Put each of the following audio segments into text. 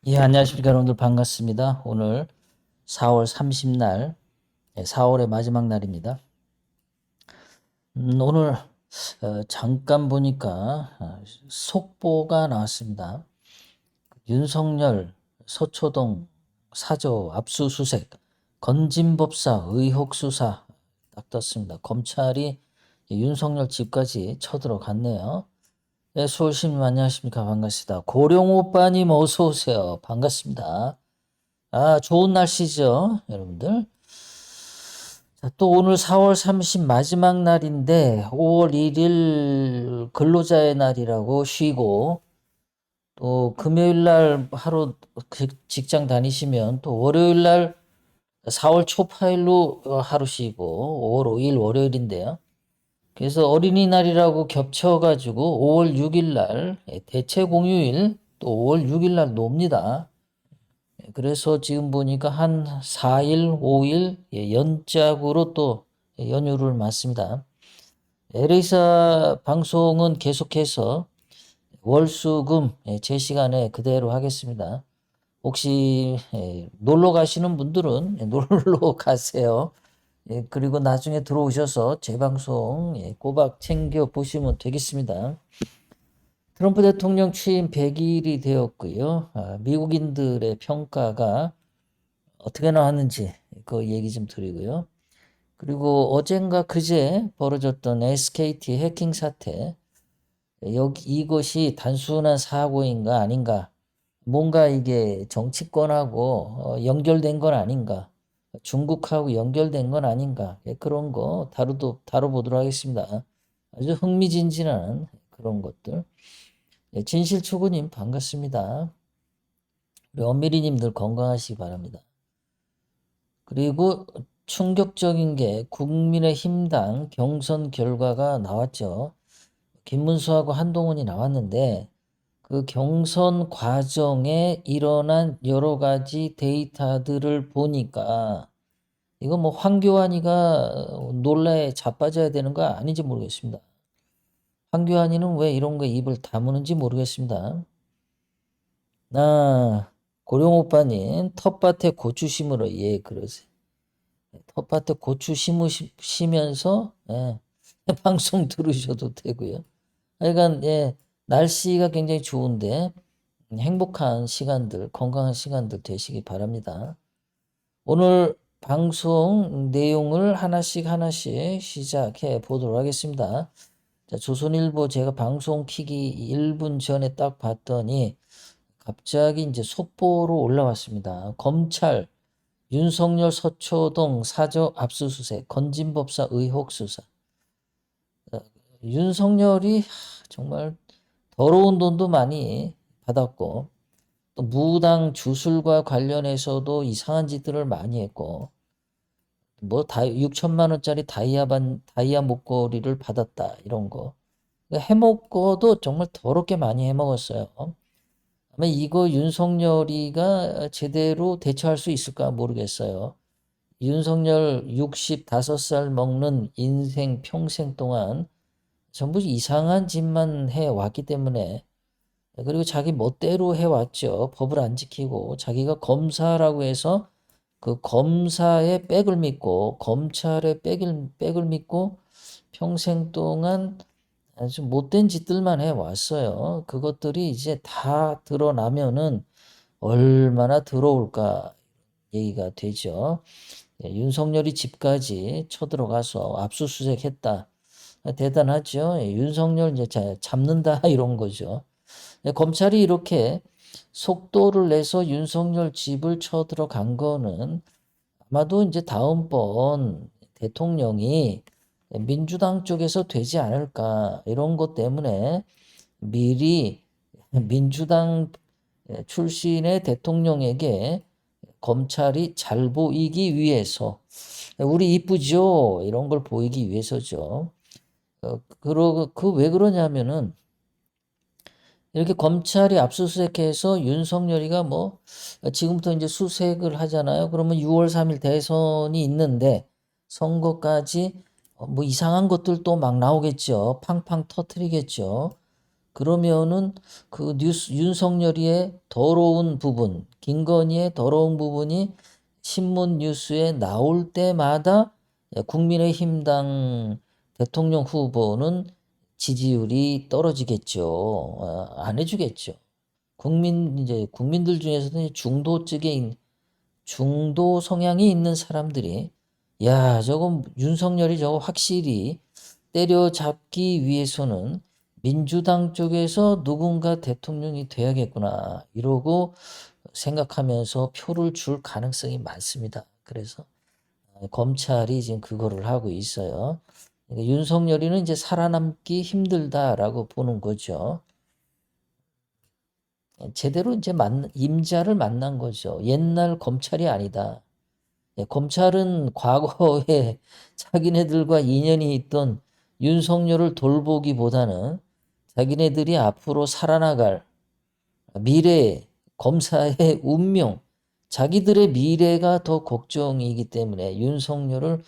예, 안녕하십니까 여러분들, 반갑습니다. 오늘 4월 30날, 4월의 마지막 날입니다. 오늘 잠깐 보니까 속보가 나왔습니다. 윤석열 서초동 사저 압수수색 건진법사 의혹 수사 딱 떴습니다. 검찰이 윤석열 집까지 쳐들어갔네요. 네, 수호시님 안녕하십니까, 반갑습니다. 고령오빠님 어서오세요. 반갑습니다. 좋은 날씨죠, 여러분들. 자, 또 오늘 4월 30 마지막 날인데 5월 1일 근로자의 날이라고 쉬고, 또 금요일 날 하루 직장 다니시면 또 월요일 날 4월 초파일로 하루 쉬고 5월 5일 월요일인데요. 그래서 어린이날이라고 겹쳐가지고 5월 6일 날 대체 공휴일, 또 5월 6일 날 놉니다. 그래서 지금 보니까 한 4일, 5일 연짝으로 또 연휴를 맞습니다. LA사 방송은 계속해서 월수금 제 시간에 그대로 하겠습니다. 혹시 놀러 가시는 분들은 놀러 가세요. 그리고 나중에 들어오셔서 제 방송 꼬박 챙겨 보시면 되겠습니다. 트럼프 대통령 취임 100일이 되었고요. 미국인들의 평가가 어떻게 나왔는지 그 얘기 좀 드리고요. 그리고 어젠가 그제 벌어졌던 SKT 해킹 사태, 이것이 단순한 사고인가 아닌가, 뭔가 이게 정치권하고 연결된 건 아닌가, 중국하고 연결된 건 아닌가, 그런 거 다뤄보도록 하겠습니다. 아주 흥미진진한 그런 것들. 진실초구님 반갑습니다. 우리 엄미리님들 건강하시기 바랍니다. 그리고 충격적인 게 국민의힘당 경선 결과가 나왔죠. 김문수하고 한동훈이 나왔는데 그 경선 과정에 일어난 여러 가지 데이터들을 보니까 이거 뭐 황교안이가 논란에 자빠져야 되는 거 아닌지 모르겠습니다. 황교안이는 왜 이런 거에 입을 다무는지 모르겠습니다. 고령 오빠님, 텃밭에 고추 심으러, 예, 그러세요. 텃밭에 고추 심으시면서, 방송 들으셔도 되고요. 하여간, 날씨가 굉장히 좋은데, 행복한 시간들, 건강한 시간들 되시기 바랍니다. 오늘 방송 내용을 하나씩 시작해 보도록 하겠습니다. 자, 조선일보 제가 방송 키기 1분 전에 딱 봤더니, 갑자기 이제 속보로 올라왔습니다. 검찰 윤석열 서초동 사저 압수수색 건진법사 의혹 수사. 윤석열이 정말 더러운 돈도 많이 받았고, 또 무당 주술과 관련해서도 이상한 짓들을 많이 했고, 뭐 6천만 원짜리 다이아 목걸이를 받았다, 이런 거. 해먹고도 정말 더럽게 많이 해먹었어요. 아마 이거 윤석열이가 제대로 대처할 수 있을까 모르겠어요. 윤석열 65살 먹는 인생 평생 동안 전부 이상한 짓만 해왔기 때문에, 그리고 자기 멋대로 해왔죠. 법을 안 지키고 자기가 검사라고 해서 그 검사의 백을 믿고 검찰의 백을 믿고 평생 동안 아주 못된 짓들만 해왔어요. 그것들이 이제 다 드러나면은 얼마나 더러울까 얘기가 되죠. 윤석열이 집까지 쳐들어가서 압수수색했다. 대단하죠. 윤석열 이제 잡는다 이런 거죠. 검찰이 이렇게 속도를 내서 윤석열 집을 쳐들어간 거는 아마도 이제 다음번 대통령이 민주당 쪽에서 되지 않을까, 이런 것 때문에 미리 민주당 출신의 대통령에게 검찰이 잘 보이기 위해서, 우리 이쁘죠, 이런 걸 보이기 위해서죠. 왜 그러냐면은 이렇게 검찰이 압수수색해서 윤석열이가 뭐 지금부터 이제 수색을 하잖아요. 그러면 6월 3일 대선이 있는데 선거까지 뭐 이상한 것들 또 막 나오겠죠. 팡팡 터트리겠죠. 그러면은 그 뉴스 윤석열이의 더러운 부분, 김건희의 더러운 부분이 신문 뉴스에 나올 때마다 국민의힘당 대통령 후보는 지지율이 떨어지겠죠. 안 해주겠죠. 이제 국민들 중에서는 중도 성향이 있는 사람들이 야, 저거 윤석열이 저거 확실히 때려잡기 위해서는 민주당 쪽에서 누군가 대통령이 돼야겠구나 이러고 생각하면서 표를 줄 가능성이 많습니다. 그래서 검찰이 지금 그거를 하고 있어요. 그러니까 윤석열이는 이제 살아남기 힘들다라고 보는 거죠. 제대로 이제 임자를 만난 거죠. 옛날 검찰이 아니다. 검찰은 과거에 자기네들과 인연이 있던 윤석열을 돌보기보다는 자기네들이 앞으로 살아나갈 미래 검사의 운명, 자기들의 미래가 더 걱정이기 때문에 윤석열을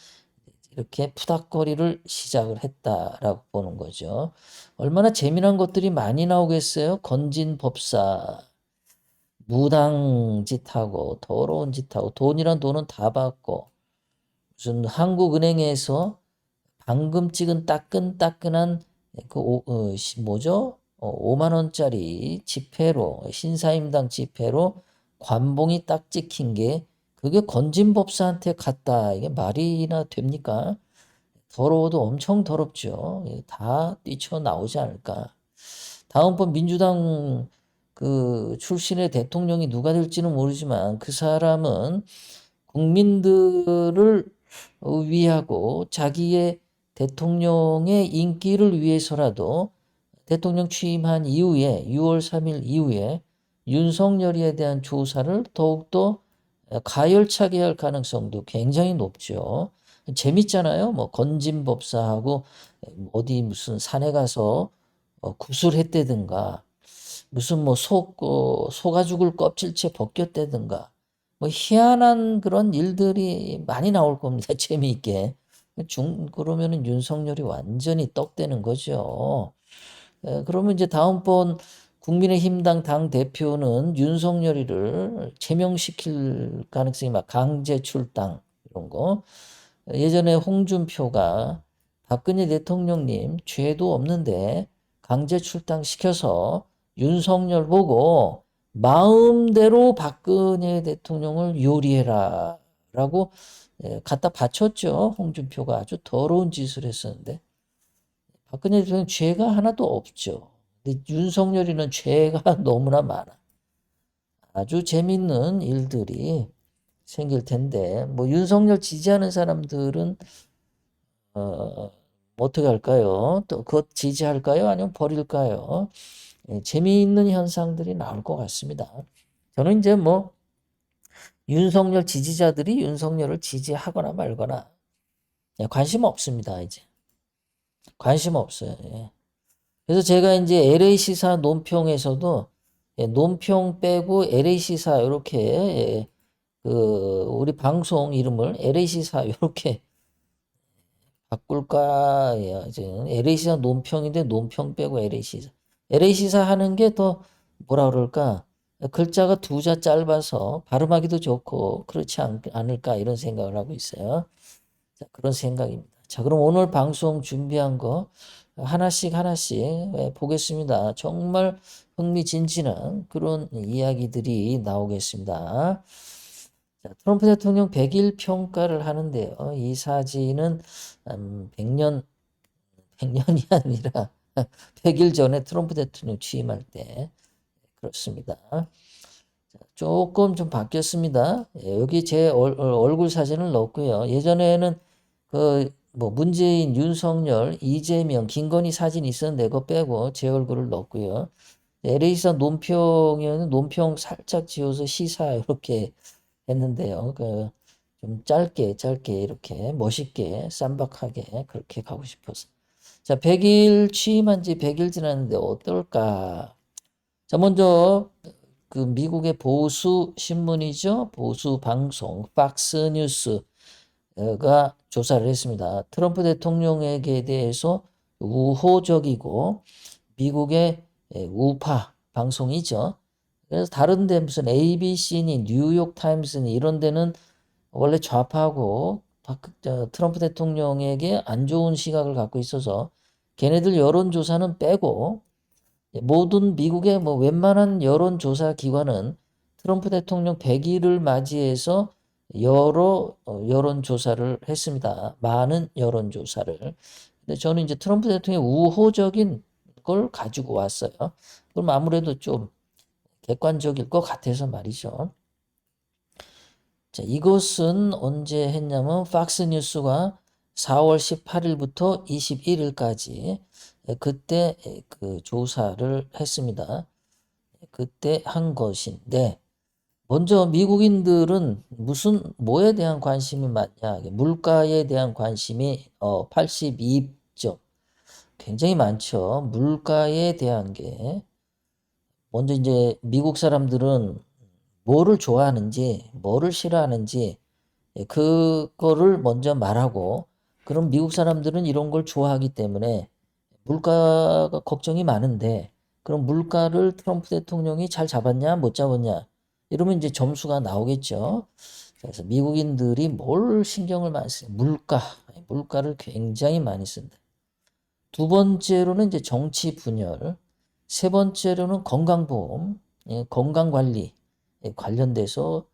이렇게 푸닥거리를 시작을 했다라고 보는 거죠. 얼마나 재미난 것들이 많이 나오겠어요. 건진 법사, 무당 짓하고 더러운 짓하고 돈이란 돈은 다 받고 무슨 한국은행에서 방금 찍은 따끈따끈한 뭐죠? 5만 원짜리 지폐로 신사임당 지폐로 관봉이 딱 찍힌 게 그게 건진법사한테 갔다. 이게 말이나 됩니까? 더러워도 엄청 더럽죠. 다 뛰쳐나오지 않을까. 다음번 민주당 그 출신의 대통령이 누가 될지는 모르지만 그 사람은 국민들을 위하고 자기의 대통령의 인기를 위해서라도 대통령 취임한 이후에 6월 3일 이후에 윤석열이에 대한 조사를 더욱더 가열차게 할 가능성도 굉장히 높죠. 재밌잖아요. 뭐 건진법사하고 어디 무슨 산에 가서 구슬했다든가 무슨 뭐 소가죽을 껍질째 벗겼다든가 뭐 희한한 그런 일들이 많이 나올 겁니다. 재미있게. 그러면은 윤석열이 완전히 떡되는 거죠. 그러면 이제 다음번 국민의힘당 당 대표는 윤석열이를 제명시킬 가능성이 막 강제 출당 이런 거. 예전에 홍준표가 박근혜 대통령님 죄도 없는데 강제 출당시켜서 윤석열 보고 마음대로 박근혜 대통령을 요리해라 라고 갖다 바쳤죠. 홍준표가 아주 더러운 짓을 했었는데 박근혜 대통령 죄가 하나도 없죠. 근데 윤석열이는 죄가 너무나 많아. 아주 재밌는 일들이 생길 텐데 뭐 윤석열 지지하는 사람들은 어떻게 할까요? 또 그것 지지할까요? 아니면 버릴까요? 재미있는 현상들이 나올 것 같습니다. 저는 이제 뭐 윤석열 지지자들이 윤석열을 지지하거나 말거나 관심 없습니다. 이제 관심 없어요. 예. 그래서 제가 이제 LA시사 논평에서도 논평 빼고 LA시사 이렇게 그 우리 방송 이름을 LA시사 이렇게 바꿀까? 예, 지금 LA시사 논평인데 논평 빼고 LA시사. LA시사 하는 게 더 뭐라 그럴까? 글자가 두 자 짧아서 발음하기도 좋고 그렇지 않을까 이런 생각을 하고 있어요. 자, 그런 생각입니다. 자, 그럼 오늘 방송 준비한 거 하나씩 보겠습니다. 정말 흥미진진한 그런 이야기들이 나오겠습니다. 자, 트럼프 대통령 100일 평가를 하는데요. 이 사진은 100년이 아니라 100일 전에 트럼프 대통령 취임할 때 그렇습니다. 자, 조금 좀 바뀌었습니다. 여기 제 얼굴 사진을 넣었고요. 예전에는 그 뭐 문재인, 윤석열, 이재명, 김건희 사진이 있었는데 그거 빼고 제 얼굴을 넣었고요. LA사 논평에는 논평 살짝 지워서 시사 이렇게 했는데요. 그 좀 짧게 이렇게 멋있게 쌈박하게 그렇게 가고 싶어서. 자, 100일 취임한 지 100일 지났는데 어떨까? 자, 먼저 그 미국의 보수 신문이죠. 보수 방송 팍스 뉴스가 조사를 했습니다. 트럼프 대통령에게 대해서 우호적이고 미국의 우파 방송이죠. 그래서 다른 데 무슨 ABC니 뉴욕 타임스니 이런 데는 원래 좌파고 트럼프 대통령에게 안 좋은 시각을 갖고 있어서 걔네들 여론조사는 빼고 모든 미국의 뭐 웬만한 여론조사 기관은 트럼프 대통령 100일을 맞이해서 여러 여론조사를 했습니다. 많은 여론조사를. 근데 저는 이제 트럼프 대통령의 우호적인 걸 가지고 왔어요. 그럼 아무래도 좀 객관적일 것 같아서 말이죠. 자, 이것은 언제 했냐면 팍스뉴스가 4월 18일부터 21일까지 그때 그 조사를 했습니다. 그때 한 것인데 먼저 미국인들은 무슨 뭐에 대한 관심이 많냐? 물가에 대한 관심이 82점. 굉장히 많죠. 물가에 대한 게 먼저 이제 미국 사람들은 뭐를 좋아하는지, 뭐를 싫어하는지 그거를 먼저 말하고 그럼 미국 사람들은 이런 걸 좋아하기 때문에 물가가 걱정이 많은데 그럼 물가를 트럼프 대통령이 잘 잡았냐, 못 잡았냐 이러면 이제 점수가 나오겠죠. 그래서 미국인들이 뭘 신경을 많이 써요? 물가를 굉장히 많이 쓴다. 두 번째로는 이제 정치 분열, 세 번째로는 건강보험, 건강관리 관련돼서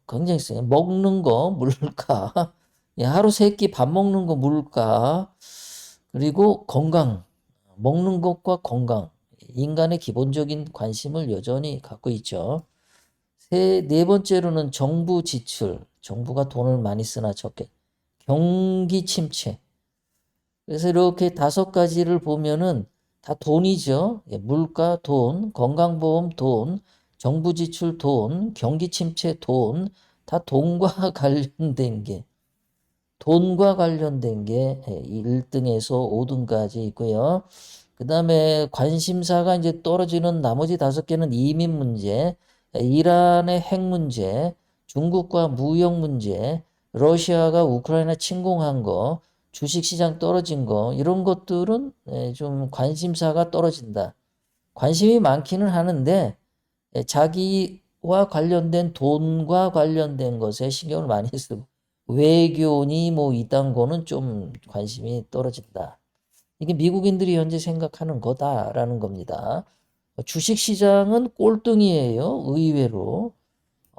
굉장히 세요. 먹는 거 물가, 하루 세 끼 밥 먹는 거 물가, 그리고 건강, 먹는 것과 건강, 인간의 기본적인 관심을 여전히 갖고 있죠. 네 번째로는 정부 지출, 정부가 돈을 많이 쓰나 적게, 경기 침체. 그래서 이렇게 다섯 가지를 보면은 다 돈이죠. 물가 돈, 건강보험 돈, 정부 지출 돈, 경기 침체 돈, 다 돈과 관련된 게 1등에서 5등까지 있고요. 그 다음에 관심사가 이제 떨어지는 나머지 다섯 개는 이민 문제, 이란의 핵 문제, 중국과 무역 문제, 러시아가 우크라이나 침공한 거, 주식시장 떨어진 거, 이런 것들은 좀 관심사가 떨어진다. 관심이 많기는 하는데, 자기와 관련된 돈과 관련된 것에 신경을 많이 쓰고, 외교니 뭐 이딴 거는 좀 관심이 떨어진다. 이게 미국인들이 현재 생각하는 거다라는 겁니다. 주식시장은 꼴등이에요. 의외로.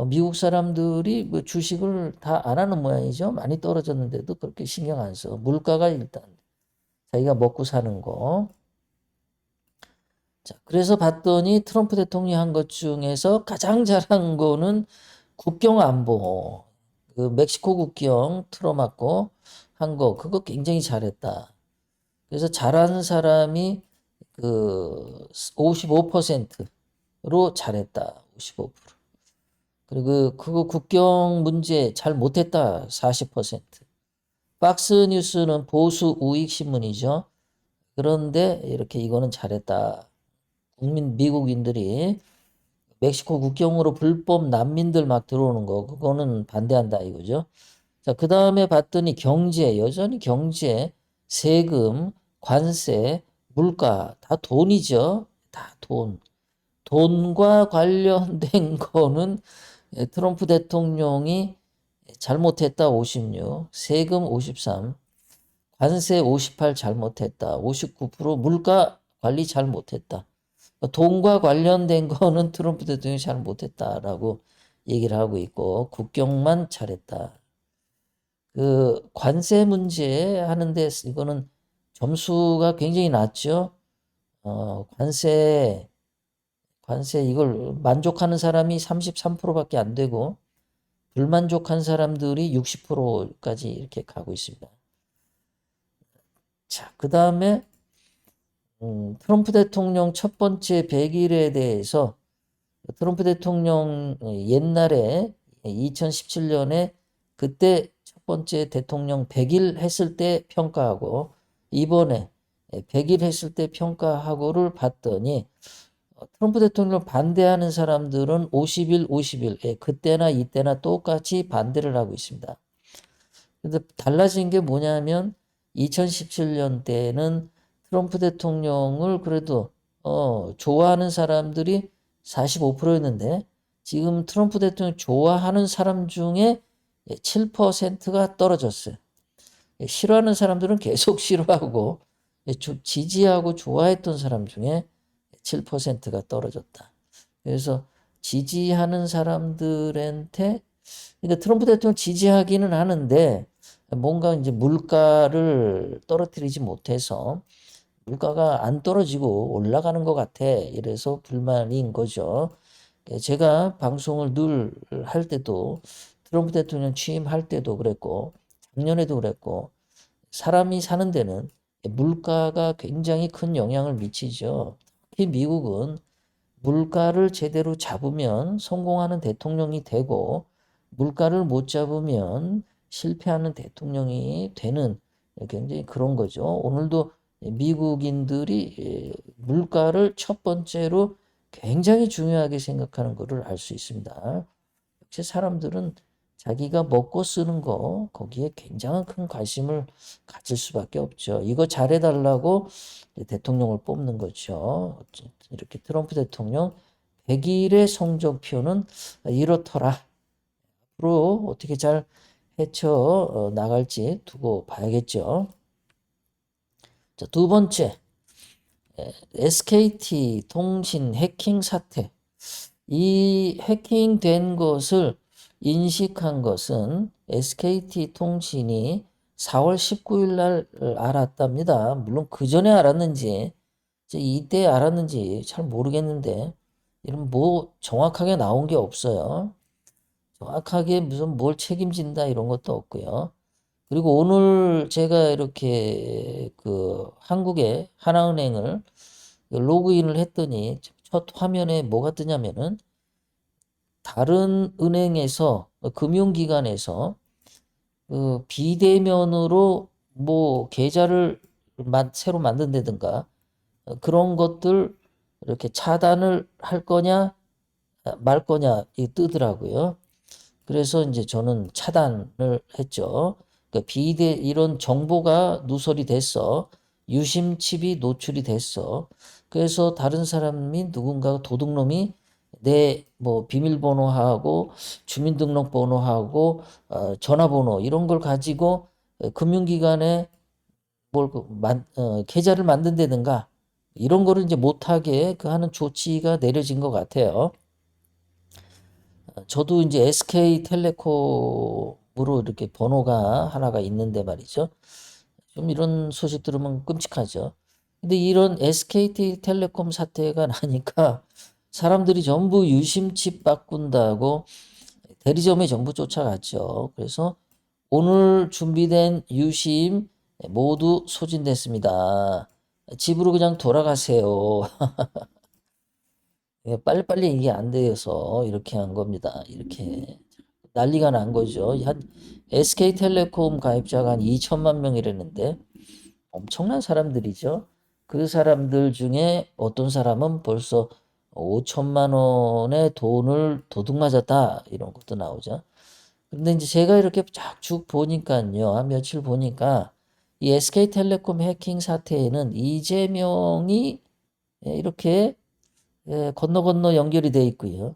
미국 사람들이 뭐 주식을 다 안 하는 모양이죠. 많이 떨어졌는데도 그렇게 신경 안 써. 물가가 일단 자기가 먹고 사는 거. 자, 그래서 봤더니 트럼프 대통령이 한 것 중에서 가장 잘한 거는 국경 안보. 그 멕시코 국경 틀어막고 한 거, 그거 굉장히 잘했다. 그래서 잘하는 사람이 그 55%로 잘했다. 55%. 그리고 그거 국경 문제 잘 못했다. 40%. 박스 뉴스는 보수 우익 신문이죠. 그런데 이렇게 이거는 잘했다. 미국인들이 멕시코 국경으로 불법 난민들 막 들어오는 거, 그거는 반대한다 이거죠. 자, 그 다음에 봤더니 여전히 경제, 세금, 관세, 물가, 다 돈이죠. 다 돈. 돈과 관련된 거는 트럼프 대통령이 잘못했다 56, 세금 53, 관세 58 잘못했다 59%, 물가 관리 잘못했다. 돈과 관련된 거는 트럼프 대통령이 잘못했다라고 얘기를 하고 있고 국경만 잘했다. 그 관세 문제 하는데 이거는 점수가 굉장히 낮죠. 관세 이걸 만족하는 사람이 33%밖에 안 되고 불만족한 사람들이 60%까지 이렇게 가고 있습니다. 자, 그 다음에 트럼프 대통령 첫 번째 100일에 대해서 트럼프 대통령 옛날에 2017년에 그때 첫 번째 대통령 100일 했을 때 평가하고 이번에 100일 했을 때 평가하고를 봤더니 트럼프 대통령을 반대하는 사람들은 50일, 50일, 그때나 이때나 똑같이 반대를 하고 있습니다. 근데 달라진 게 뭐냐면 2017년 때는 트럼프 대통령을 그래도 좋아하는 사람들이 45%였는데 지금 트럼프 대통령 좋아하는 사람 중에 7%가 떨어졌어요. 싫어하는 사람들은 계속 싫어하고 지지하고 좋아했던 사람 중에 7%가 떨어졌다. 그래서 지지하는 사람들한테 그러니까 트럼프 대통령 지지하기는 하는데 뭔가 이제 물가를 떨어뜨리지 못해서 물가가 안 떨어지고 올라가는 것 같아. 이래서 불만인 거죠. 제가 방송을 늘 할 때도 트럼프 대통령 취임할 때도 그랬고 작년에도 그랬고 사람이 사는 데는 물가가 굉장히 큰 영향을 미치죠. 특히 미국은 물가를 제대로 잡으면 성공하는 대통령이 되고 물가를 못 잡으면 실패하는 대통령이 되는 굉장히 그런 거죠. 오늘도 미국인들이 물가를 첫 번째로 굉장히 중요하게 생각하는 것을 알 수 있습니다. 역시 사람들은 자기가 먹고 쓰는 거 거기에 굉장한 큰 관심을 가질 수밖에 없죠. 이거 잘해달라고 대통령을 뽑는 거죠. 이렇게 트럼프 대통령 100일의 성적표는 이렇더라. 앞으로 어떻게 잘 헤쳐 나갈지 두고 봐야겠죠. 자, 두 번째, SKT 통신 해킹 사태. 이 해킹된 것을 인식한 것은 SKT 통신이 4월 19일 날 알았답니다. 물론 그 전에 알았는지 이때 알았는지 잘 모르겠는데 이런 뭐 정확하게 나온 게 없어요. 정확하게 무슨 뭘 책임진다 이런 것도 없고요. 그리고 오늘 제가 이렇게 그 한국의 하나은행을 로그인을 했더니 첫 화면에 뭐가 뜨냐면은 다른 은행에서 금융기관에서 그 비대면으로 뭐 계좌를 새로 만든다든가 그런 것들 이렇게 차단을 할 거냐 말 거냐 이 뜨더라고요. 그래서 이제 저는 차단을 했죠. 그러니까 이런 정보가 누설이 됐어. 유심칩이 노출이 됐어. 그래서 다른 사람이 누군가 도둑놈이 내 뭐 비밀번호하고 주민등록번호하고 전화번호 이런 걸 가지고 금융기관에 계좌를 만든다든가 이런 거를 이제 못하게 그 하는 조치가 내려진 것 같아요. 저도 이제 SK텔레콤으로 이렇게 번호가 하나가 있는데 말이죠. 좀 이런 소식 들으면 끔찍하죠. 근데 이런 SK텔레콤 사태가 나니까 사람들이 전부 유심칩 바꾼다고 대리점에 전부 쫓아갔죠. 그래서 오늘 준비된 유심 모두 소진됐습니다. 집으로 그냥 돌아가세요. 예, 빨리빨리 이게 안 돼서 이렇게 한 겁니다. 이렇게 난리가 난 거죠. 한 SK텔레콤 가입자가 한 2천만 명이라는데 엄청난 사람들이죠. 그 사람들 중에 어떤 사람은 벌써 5천만 원의 돈을 도둑 맞았다 이런 것도 나오죠. 근데 이제 제가 이렇게 쭉 보니까요, 한 며칠 보니까 이 SK텔레콤 해킹 사태에는 이재명이 이렇게 건너 건너 연결이 돼 있고요.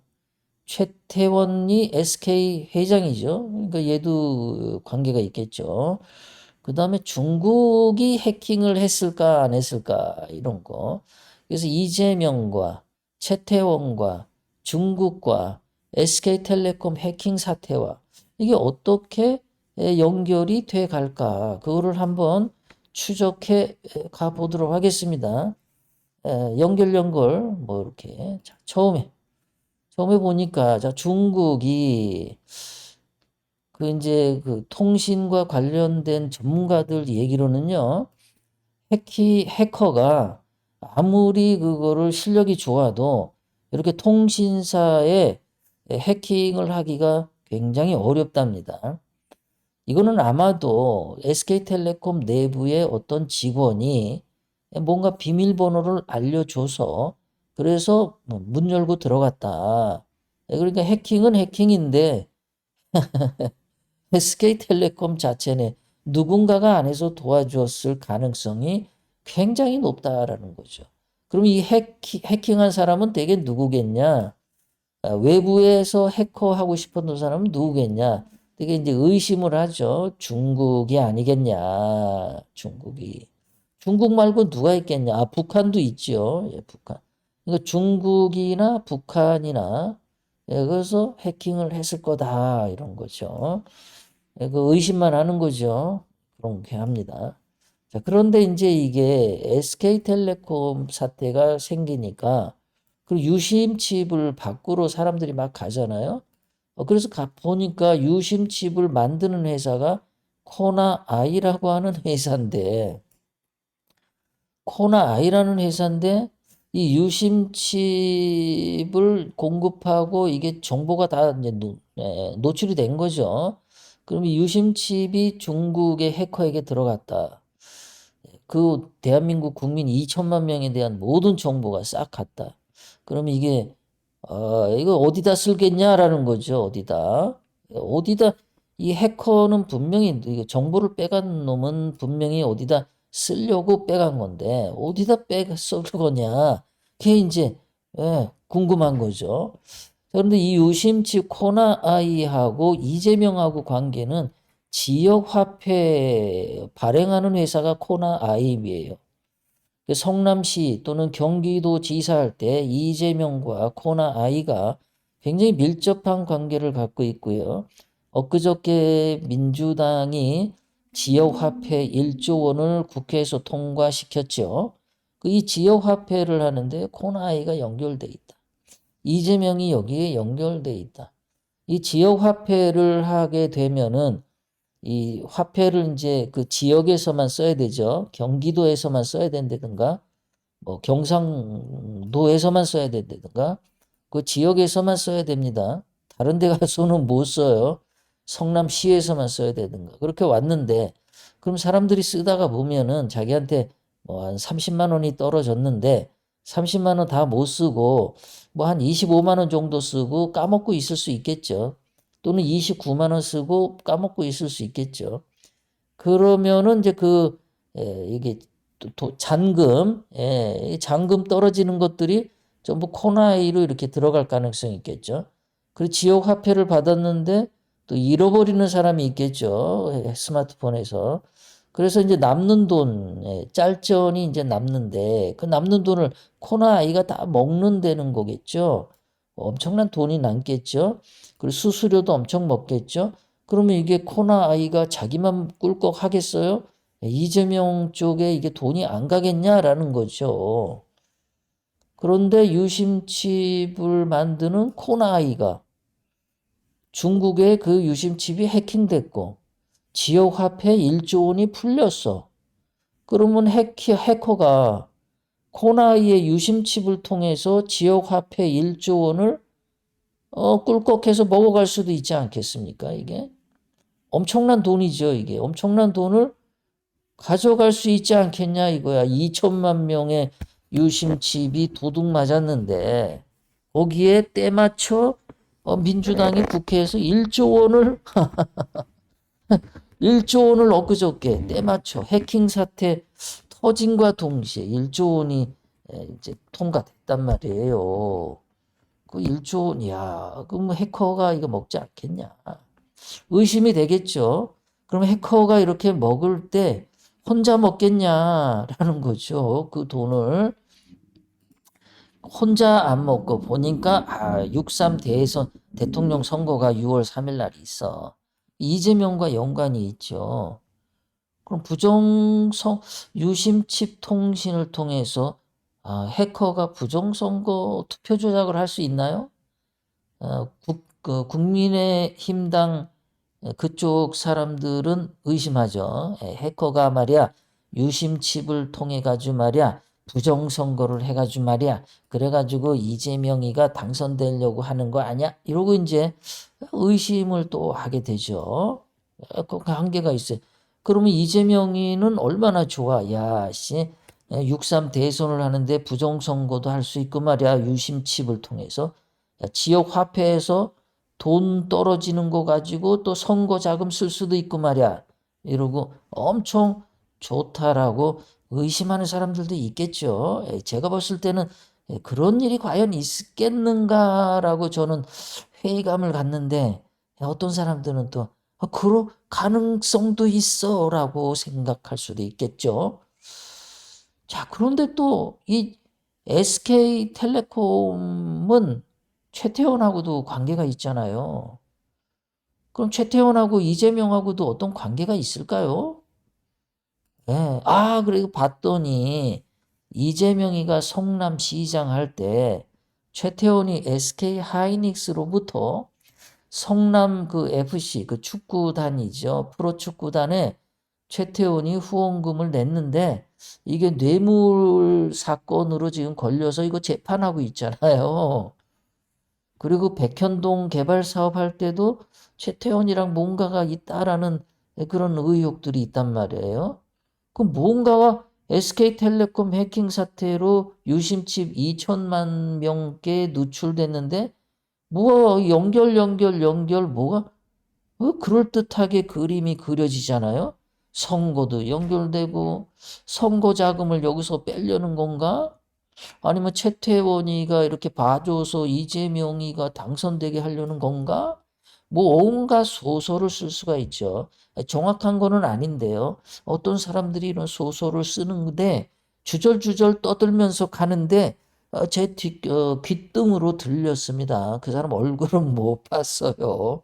최태원이 SK 회장이죠. 그러니까 얘도 관계가 있겠죠. 그 다음에 중국이 해킹을 했을까 안 했을까 이런 거. 그래서 이재명과 최태원과 중국과 SK텔레콤 해킹 사태와 이게 어떻게 연결이 돼 갈까 그거를 한번 추적해 가 보도록 하겠습니다. 연결 뭐 이렇게 자, 처음에 보니까 자 중국이 그 이제 그 통신과 관련된 전문가들 얘기로는요. 해커가 아무리 그거를 실력이 좋아도 이렇게 통신사에 해킹을 하기가 굉장히 어렵답니다. 이거는 아마도 SK텔레콤 내부의 어떤 직원이 뭔가 비밀번호를 알려줘서 그래서 문 열고 들어갔다. 그러니까 해킹은 해킹인데 SK텔레콤 자체는 누군가가 안에서 도와주었을 가능성이 굉장히 높다라는 거죠. 그럼 이 해킹한 사람은 대개 누구겠냐? 외부에서 해커하고 싶었던 사람은 누구겠냐? 되게 이제 의심을 하죠. 중국이 아니겠냐? 중국이. 중국 말고 누가 있겠냐? 아, 북한도 있죠. 예, 북한. 그러니까 중국이나 북한이나 예, 그래서 해킹을 했을 거다 이런 거죠. 예, 그 의심만 하는 거죠. 그렇게 합니다. 자, 그런데 이제 이게 SK텔레콤 사태가 생기니까 그 유심칩을 밖으로 사람들이 막 가잖아요. 그래서 보니까 유심칩을 만드는 회사가 코나아이라고 하는 회사인데, 코나아이라는 회사인데, 이 유심칩을 공급하고 이게 정보가 다 이제 노출이 된 거죠. 그럼 이 유심칩이 중국의 해커에게 들어갔다. 그 대한민국 국민 2천만 명에 대한 모든 정보가 싹 갔다. 그러면 이게 이거 어디다 쓸겠냐라는 거죠. 어디다 이 해커는 분명히 정보를 빼간 놈은 분명히 어디다 쓰려고 빼간 건데 어디다 쓸 거냐. 그게 이제 궁금한 거죠. 그런데 이 유심칩 코나아이하고 이재명하고 관계는 지역 화폐 발행하는 회사가 코나아이예요. 성남시 또는 경기도 지사 할 때 이재명과 코나아이가 굉장히 밀접한 관계를 갖고 있고요. 엊그저께 민주당이 지역화폐 1조 원을 국회에서 통과시켰죠. 이 지역화폐를 하는데 코나아이가 연결돼 있다. 이재명이 여기에 연결돼 있다. 이 지역화폐를 하게 되면은 이 화폐를 이제 그 지역에서만 써야 되죠. 경기도에서만 써야 된다든가, 뭐 경상도에서만 써야 된다든가, 그 지역에서만 써야 됩니다. 다른 데 가서는 못 써요. 성남시에서만 써야 되든가. 그렇게 왔는데, 그럼 사람들이 쓰다가 보면은 자기한테 뭐 한 30만 원이 떨어졌는데, 30만 원 다 못 쓰고, 뭐 한 25만 원 정도 쓰고 까먹고 있을 수 있겠죠. 또는 29만 원 쓰고 까먹고 있을 수 있겠죠. 그러면은 이제 이게 잔금, 잔금 떨어지는 것들이 전부 코나이로 이렇게 들어갈 가능성이 있겠죠. 그리고 지역 화폐를 받았는데 또 잃어버리는 사람이 있겠죠. 스마트폰에서. 그래서 이제 남는 돈, 짤전이 이제 남는데 그 남는 돈을 코나아이가 다 먹는다는 거겠죠. 엄청난 돈이 남겠죠. 그리고 수수료도 엄청 먹겠죠. 그러면 이게 코나아이가 자기만 꿀꺽 하겠어요? 이재명 쪽에 이게 돈이 안 가겠냐라는 거죠. 그런데 유심칩을 만드는 코나아이가 중국의 그 유심칩이 해킹됐고 지역 화폐 1조 원이 풀렸어. 그러면 해커가 코나이의 유심칩을 통해서 지역 화폐 1조 원을 꿀꺽해서 먹어갈 수도 있지 않겠습니까? 이게 엄청난 돈이죠. 이게 엄청난 돈을 가져갈 수 있지 않겠냐 이거야. 2천만 명의 유심칩이 도둑 맞았는데 거기에 때맞춰 민주당이 국회에서 1조 원을 1조 원을 엊그저께 때맞춰 해킹 사태 터진과 동시에 1조 원이 이제 통과됐단 말이에요. 그 1조 원, 야, 그럼 해커가 이거 먹지 않겠냐. 의심이 되겠죠. 그럼 해커가 이렇게 먹을 때 혼자 먹겠냐라는 거죠. 그 돈을 혼자 안 먹고 보니까 6.3 대통령 선거가 6월 3일 날 있어. 이재명과 연관이 있죠. 그럼 유심칩 통신을 통해서 해커가 부정선거 투표 조작을 할 수 있나요? 국민의힘당 그쪽 사람들은 의심하죠. 해커가 말이야 유심칩을 통해 가지고 말이야 부정선거를 해가지고 말이야 그래가지고 이재명이가 당선되려고 하는 거 아니야? 이러고 이제 의심을 또 하게 되죠. 그 한계가 있어요. 그러면 이재명이는 얼마나 좋아? 야, 씨, 6.3 대선을 하는데 부정선거도 할 수 있고 말이야. 유심칩을 통해서. 지역 화폐에서 돈 떨어지는 거 가지고 또 선거 자금 쓸 수도 있고 말이야. 이러고 엄청 좋다라고 의심하는 사람들도 있겠죠. 제가 봤을 때는 그런 일이 과연 있겠는가라고 저는 회의감을 갖는데 어떤 사람들은 또 그럴 가능성도 있어라고 생각할 수도 있겠죠. 자, 그런데 또 이 SK텔레콤은 최태원하고도 관계가 있잖아요. 그럼 최태원하고 이재명하고도 어떤 관계가 있을까요? 예. 그리고 봤더니 이재명이가 성남시장 할 때 최태원이 SK 하이닉스로부터 성남 그 FC 그 축구단이죠. 프로축구단에 최태원이 후원금을 냈는데 이게 뇌물 사건으로 지금 걸려서 이거 재판하고 있잖아요. 그리고 백현동 개발 사업 할 때도 최태원이랑 뭔가가 있다라는 그런 의혹들이 있단 말이에요. 그럼 뭔가가 SK텔레콤 해킹 사태로 유심칩 2천만 명께 누출됐는데 뭐가 연결 뭐가 그럴듯하게 그림이 그려지잖아요. 선거도 연결되고 선거 자금을 여기서 빼려는 건가? 아니면 최태원이가 이렇게 봐줘서 이재명이가 당선되게 하려는 건가? 뭐 온갖 소설을 쓸 수가 있죠. 정확한 거는 아닌데요. 어떤 사람들이 이런 소설을 쓰는데 주절주절 떠들면서 가는데 제 귓등으로 들렸습니다. 그 사람 얼굴은 못 봤어요.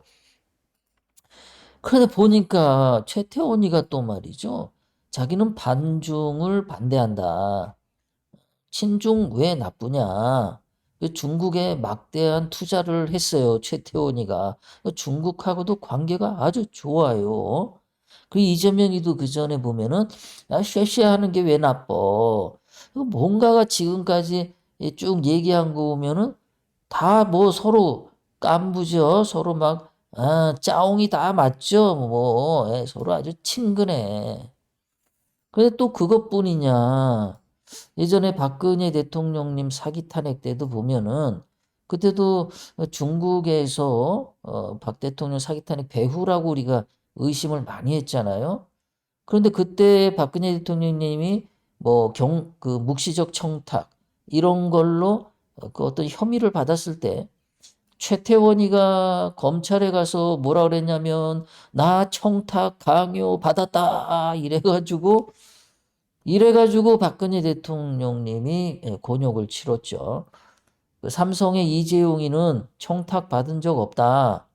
그런데 보니까 최태원이가 또 말이죠. 자기는 반중을 반대한다. 친중 왜 나쁘냐? 중국에 막대한 투자를 했어요. 최태원이가. 중국하고도 관계가 아주 좋아요. 그 이재명이도 그 전에 보면은 쉐쉐하는 게 왜 나빠? 뭔가가 지금까지 쭉 얘기한 거 보면은 다 뭐 서로 깐부죠. 서로 막 짜옹이 다 맞죠. 뭐 서로 아주 친근해. 근데 또 그것뿐이냐? 예전에 박근혜 대통령님 사기 탄핵 때도 보면은 그때도 중국에서 박 대통령 사기 탄핵 배후라고 우리가 의심을 많이 했잖아요. 그런데 그때 박근혜 대통령님이 뭐 그 묵시적 청탁 이런 걸로 그 어떤 혐의를 받았을 때 최태원이가 검찰에 가서 뭐라 그랬냐면 나 청탁 강요 받았다 이래가지고 박근혜 대통령님이 곤욕을 치렀죠. 그 삼성의 이재용이는 청탁 받은 적 없다.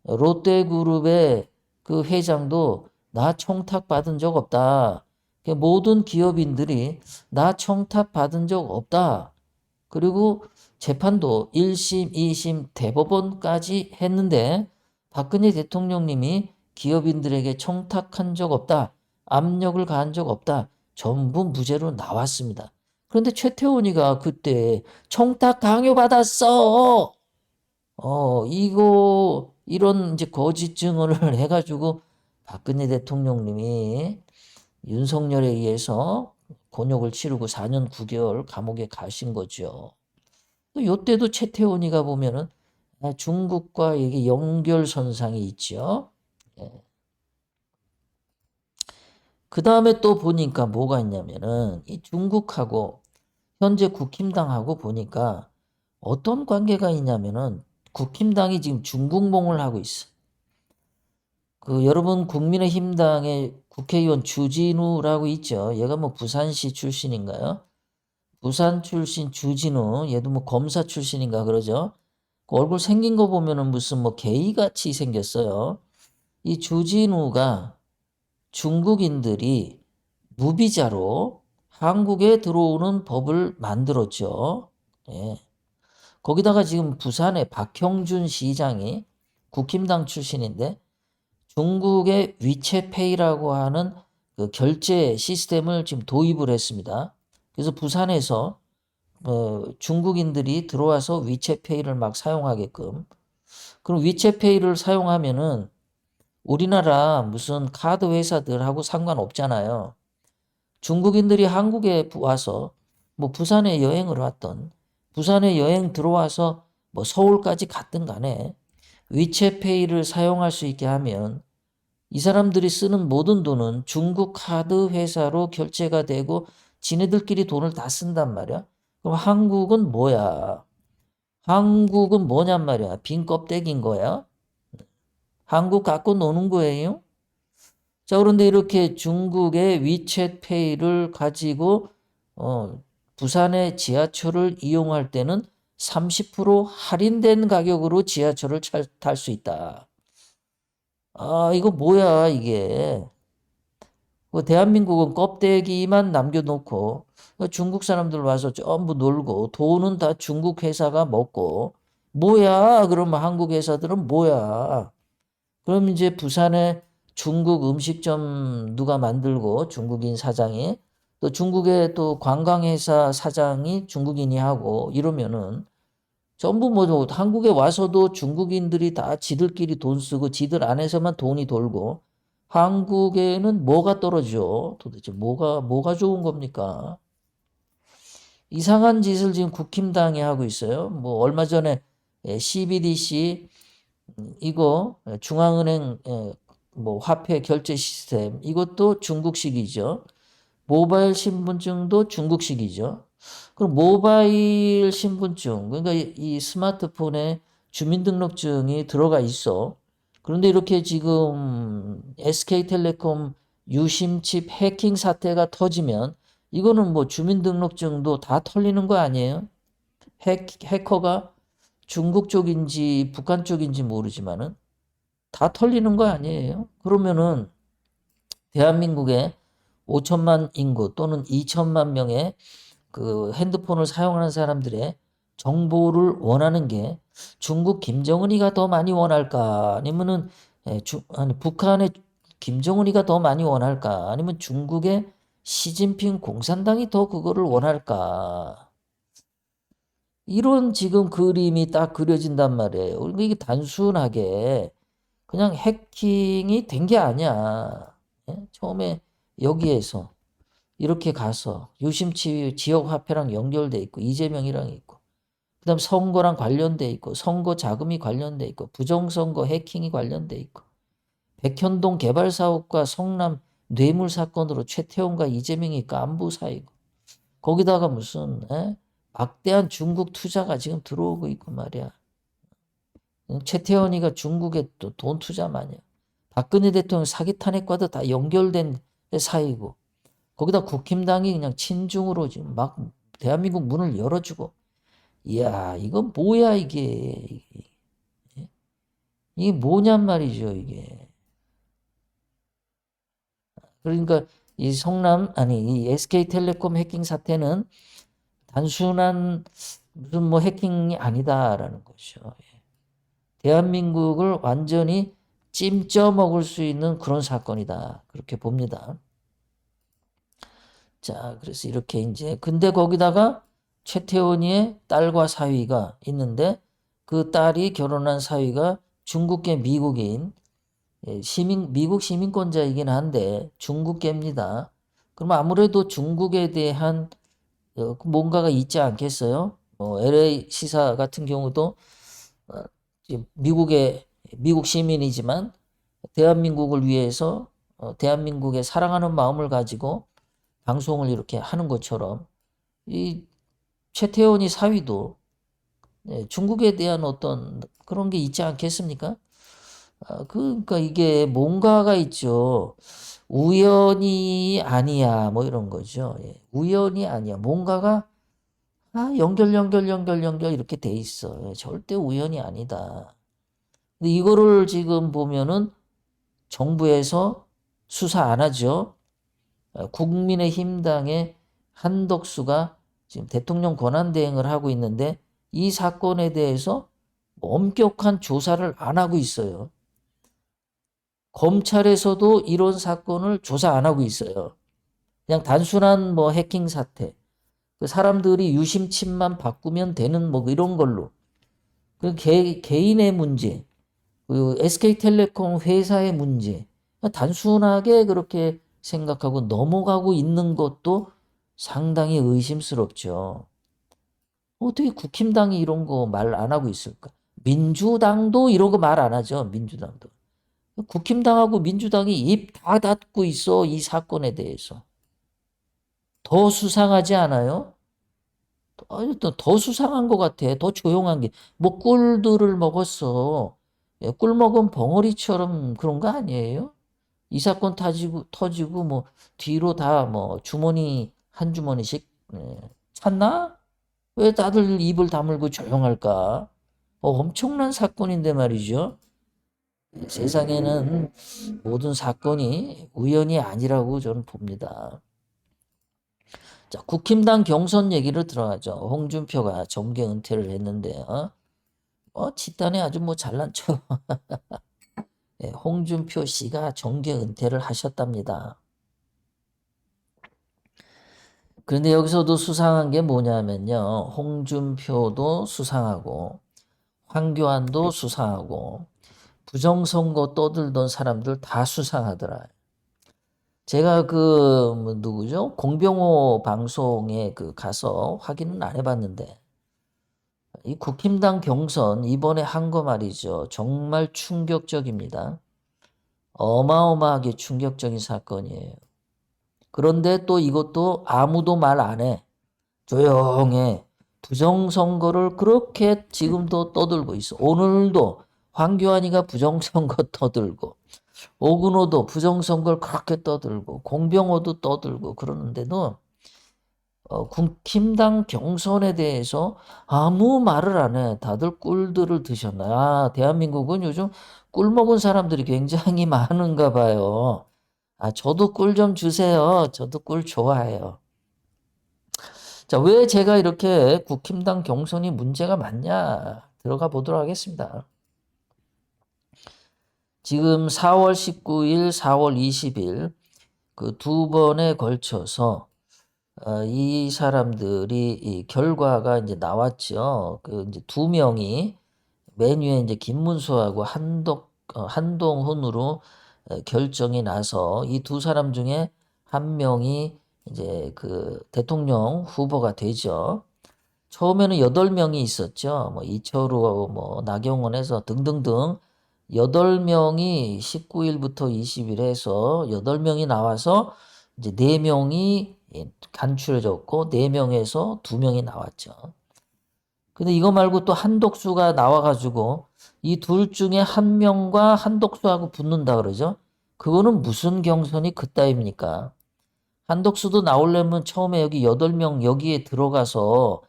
롯데그룹의 그 회장도 나 청탁 받은 적 없다. 모든 기업인들이 나 청탁 받은 적 없다. 그리고 재판도 1심, 2심, 대법원까지 했는데 박근혜 대통령님이 기업인들에게 청탁한 적 없다. 압력을 가한 적 없다. 전부 무죄로 나왔습니다. 그런데 최태원이가 그때 청탁 강요받았어. 이런 이제 거짓 증언을 해가지고 박근혜 대통령님이 윤석열에 의해서 곤욕을 치르고 4년 9개월 감옥에 가신 거죠. 요때도 최태원이가 보면은 중국과 이게 연결선상이 있죠. 그 다음에 또 보니까 뭐가 있냐면은 이 중국하고 현재 국힘당하고 보니까 어떤 관계가 있냐면은 국힘당이 지금 중국몽을 하고 있어. 그 여러분 국민의힘당의 국회의원 주진우라고 있죠. 얘가 뭐 부산시 출신인가요? 부산 출신 주진우, 얘도 뭐 검사 출신인가 그러죠. 그 얼굴 생긴 거 보면은 무슨 뭐 게이같이 생겼어요. 이 주진우가 중국인들이 무비자로 한국에 들어오는 법을 만들었죠. 예. 거기다가 지금 부산의 박형준 시장이 국힘당 출신인데 중국의 위챗페이라고 하는 그 결제 시스템을 지금 도입을 했습니다. 그래서 부산에서 중국인들이 들어와서 위챗페이를 막 사용하게끔. 그럼 위챗페이를 사용하면은 우리나라 무슨 카드 회사들하고 상관없잖아요. 중국인들이 한국에 와서 뭐 부산에 여행을 왔던 부산에 여행 들어와서 뭐 서울까지 갔든 간에 위챗페이를 사용할 수 있게 하면 이 사람들이 쓰는 모든 돈은 중국 카드 회사로 결제가 되고 지네들끼리 돈을 다 쓴단 말이야. 그럼 한국은 뭐야? 한국은 뭐냔 말이야. 빈 껍데기인 거야. 한국 갖고 노는 거예요. 자, 그런데 이렇게 중국의 위챗페이를 가지고 부산의 지하철을 이용할 때는 30% 할인된 가격으로 지하철을 탈 수 있다. 아, 이거 뭐야, 이게. 대한민국은 껍데기만 남겨놓고 중국 사람들 와서 전부 놀고 돈은 다 중국 회사가 먹고 뭐야? 그러면 한국 회사들은 뭐야? 그럼 이제 부산에 중국 음식점 누가 만들고 중국인 사장이 또 중국의 또 관광회사 사장이 중국인이 하고 이러면은 전부 뭐 한국에 와서도 중국인들이 다 지들끼리 돈 쓰고 지들 안에서만 돈이 돌고 한국에는 뭐가 떨어져? 도대체 뭐가 좋은 겁니까? 이상한 짓을 지금 국힘당이 하고 있어요. 뭐 얼마 전에 CBDC 이거 중앙은행 뭐 화폐 결제 시스템 이것도 중국식이죠. 모바일 신분증도 중국식이죠. 그럼 모바일 신분증 그러니까 이 스마트폰에 주민등록증이 들어가 있어. 그런데 이렇게 지금 SK텔레콤 유심칩 해킹 사태가 터지면 이거는 뭐 주민등록증도 다 털리는 거 아니에요? 해커가 중국 쪽인지 북한 쪽인지 모르지만은 다 털리는 거 아니에요? 그러면은 대한민국의 5천만 인구 또는 2천만 명의 그 핸드폰을 사용하는 사람들의 정보를 원하는 게 중국 김정은이가 더 많이 원할까? 아니면은 아니 북한의 김정은이가 더 많이 원할까? 아니면 중국의 시진핑 공산당이 더 그거를 원할까? 이런 지금 그림이 딱 그려진단 말이에요. 그러니까 이게 단순하게 그냥 해킹이 된 게 아니야. 예? 처음에 여기에서 이렇게 가서 유심치 지역 화폐랑 연결돼 있고 이재명이랑 있고 그다음 선거랑 관련돼 있고 선거 자금이 관련돼 있고 부정선거 해킹이 관련돼 있고 백현동 개발 사업과 성남 뇌물 사건으로 최태원과 이재명이 깐부 사이고 거기다가 무슨 막대한 중국 투자가 지금 들어오고 있고 말이야. 최태원이가 중국에 또 돈 투자 많이. 박근혜 대통령 사기 탄핵과도 다 연결된 사이고 거기다 국힘당이 그냥 친중으로 지금 막 대한민국 문을 열어주고 이야 이건 뭐야 이게 뭐냔 말이죠 이게. 그러니까 이 성남 아니 이 SK텔레콤 해킹 사태는 단순한 무슨 뭐 해킹이 아니다라는 거죠. 대한민국을 완전히 찜쪄 먹을 수 있는 그런 사건이다. 그렇게 봅니다. 자, 그래서 이렇게 이제 근데 거기다가 최태원이의 딸과 사위가 있는데 그 딸이 결혼한 사위가 중국계 미국인 미국 시민권자이긴 한데 중국계입니다. 그럼 아무래도 중국에 대한 뭔가가 있지 않겠어요? LA 시사 같은 경우도 어, 미국 시민이지만 대한민국을 위해서 대한민국의 사랑하는 마음을 가지고 방송을 이렇게 하는 것처럼 이 최태원이 사위도 중국에 대한 어떤 그런 게 있지 않겠습니까? 그러니까 이게 뭔가가 있죠. 우연이 아니야 뭐 이런 거죠. 우연이 아니야. 뭔가가 연결 이렇게 돼 있어. 절대 우연이 아니다. 근데 이거를 지금 보면은 정부에서 수사 안 하죠. 국민의힘당의 한덕수가 지금 대통령 권한대행을 하고 있는데 이 사건에 대해서 엄격한 조사를 안 하고 있어요. 검찰에서도 이런 사건을 조사 안 하고 있어요. 그냥 단순한 뭐 해킹 사태, 그 사람들이 유심칩만 바꾸면 되는 뭐 이런 걸로 그 개인의 문제, 그 SK텔레콤 회사의 문제 단순하게 그렇게 생각하고 넘어가고 있는 것도 상당히 의심스럽죠. 어떻게 국힘당이 이런 거 말 안 하고 있을까? 민주당도 이런 거 말 안 하죠. 민주당도. 국힘당하고 민주당이 입 다 닫고 있어. 이 사건에 대해서. 더 수상하지 않아요? 아니, 더 수상한 것 같아. 더 조용한 게. 뭐 꿀들을 먹었어. 예, 꿀 먹은 벙어리처럼 그런 거 아니에요? 이 사건 터지고 뭐 뒤로 다 뭐 주머니 한 주머니씩 찾나? 왜 다들 입을 다물고 조용할까? 엄청난 사건인데 말이죠. 세상에는 모든 사건이 우연이 아니라고 저는 봅니다. 자, 국힘당 경선 얘기를 들어가죠. 홍준표가 정계 은퇴를 했는데요. 집단에 아주 뭐 잘난 척. 예, 홍준표 씨가 정계 은퇴를 하셨답니다. 그런데 여기서도 수상한 게 뭐냐면요. 홍준표도 수상하고 황교안도 수상하고 부정선거 떠들던 사람들 다 수상하더라. 제가 뭐 누구죠? 공병호 방송에 가서 확인은 안 해봤는데 이 국힘당 경선 이번에 한 거 말이죠. 정말 충격적입니다. 어마어마하게 충격적인 사건이에요. 그런데 또 이것도 아무도 말 안 해. 조용해. 부정선거를 그렇게 지금도 떠들고 있어. 오늘도 황교안이가 부정선거 떠들고 오근호도 부정선거를 그렇게 떠들고 공병호도 떠들고 그러는데도 국힘당 경선에 대해서 아무 말을 안 해. 다들 꿀들을 드셨나. 대한민국은 요즘 꿀 먹은 사람들이 굉장히 많은가 봐요. 저도 꿀 좀 주세요. 저도 꿀 좋아해요. 자, 왜 제가 이렇게 국힘당 경선이 문제가 많냐? 들어가 보도록 하겠습니다. 지금 4월 19일, 4월 20일 그 두 번에 걸쳐서 이 사람들이 이 결과가 이제 나왔죠. 이제 두 명이 맨 위에 이제 김문수하고 한동훈으로 결정이 나서 이 두 사람 중에 한 명이 이제 대통령 후보가 되죠. 처음에는 8명이 있었죠. 뭐 이철우, 뭐 나경원 해서 등등등 8명이 19일부터 20일 해서 8명이 나와서 이제 4명이 간추려졌고 4명에서 2명이 나왔죠. 근데 이거 말고 또 한독수가 나와가지고 이 둘 중에 한 명과 한독수하고 붙는다 그러죠. 그거는 무슨 경선이 그따입니까? 한독수도 나오려면 처음에 여기 8명 여기에 들어가서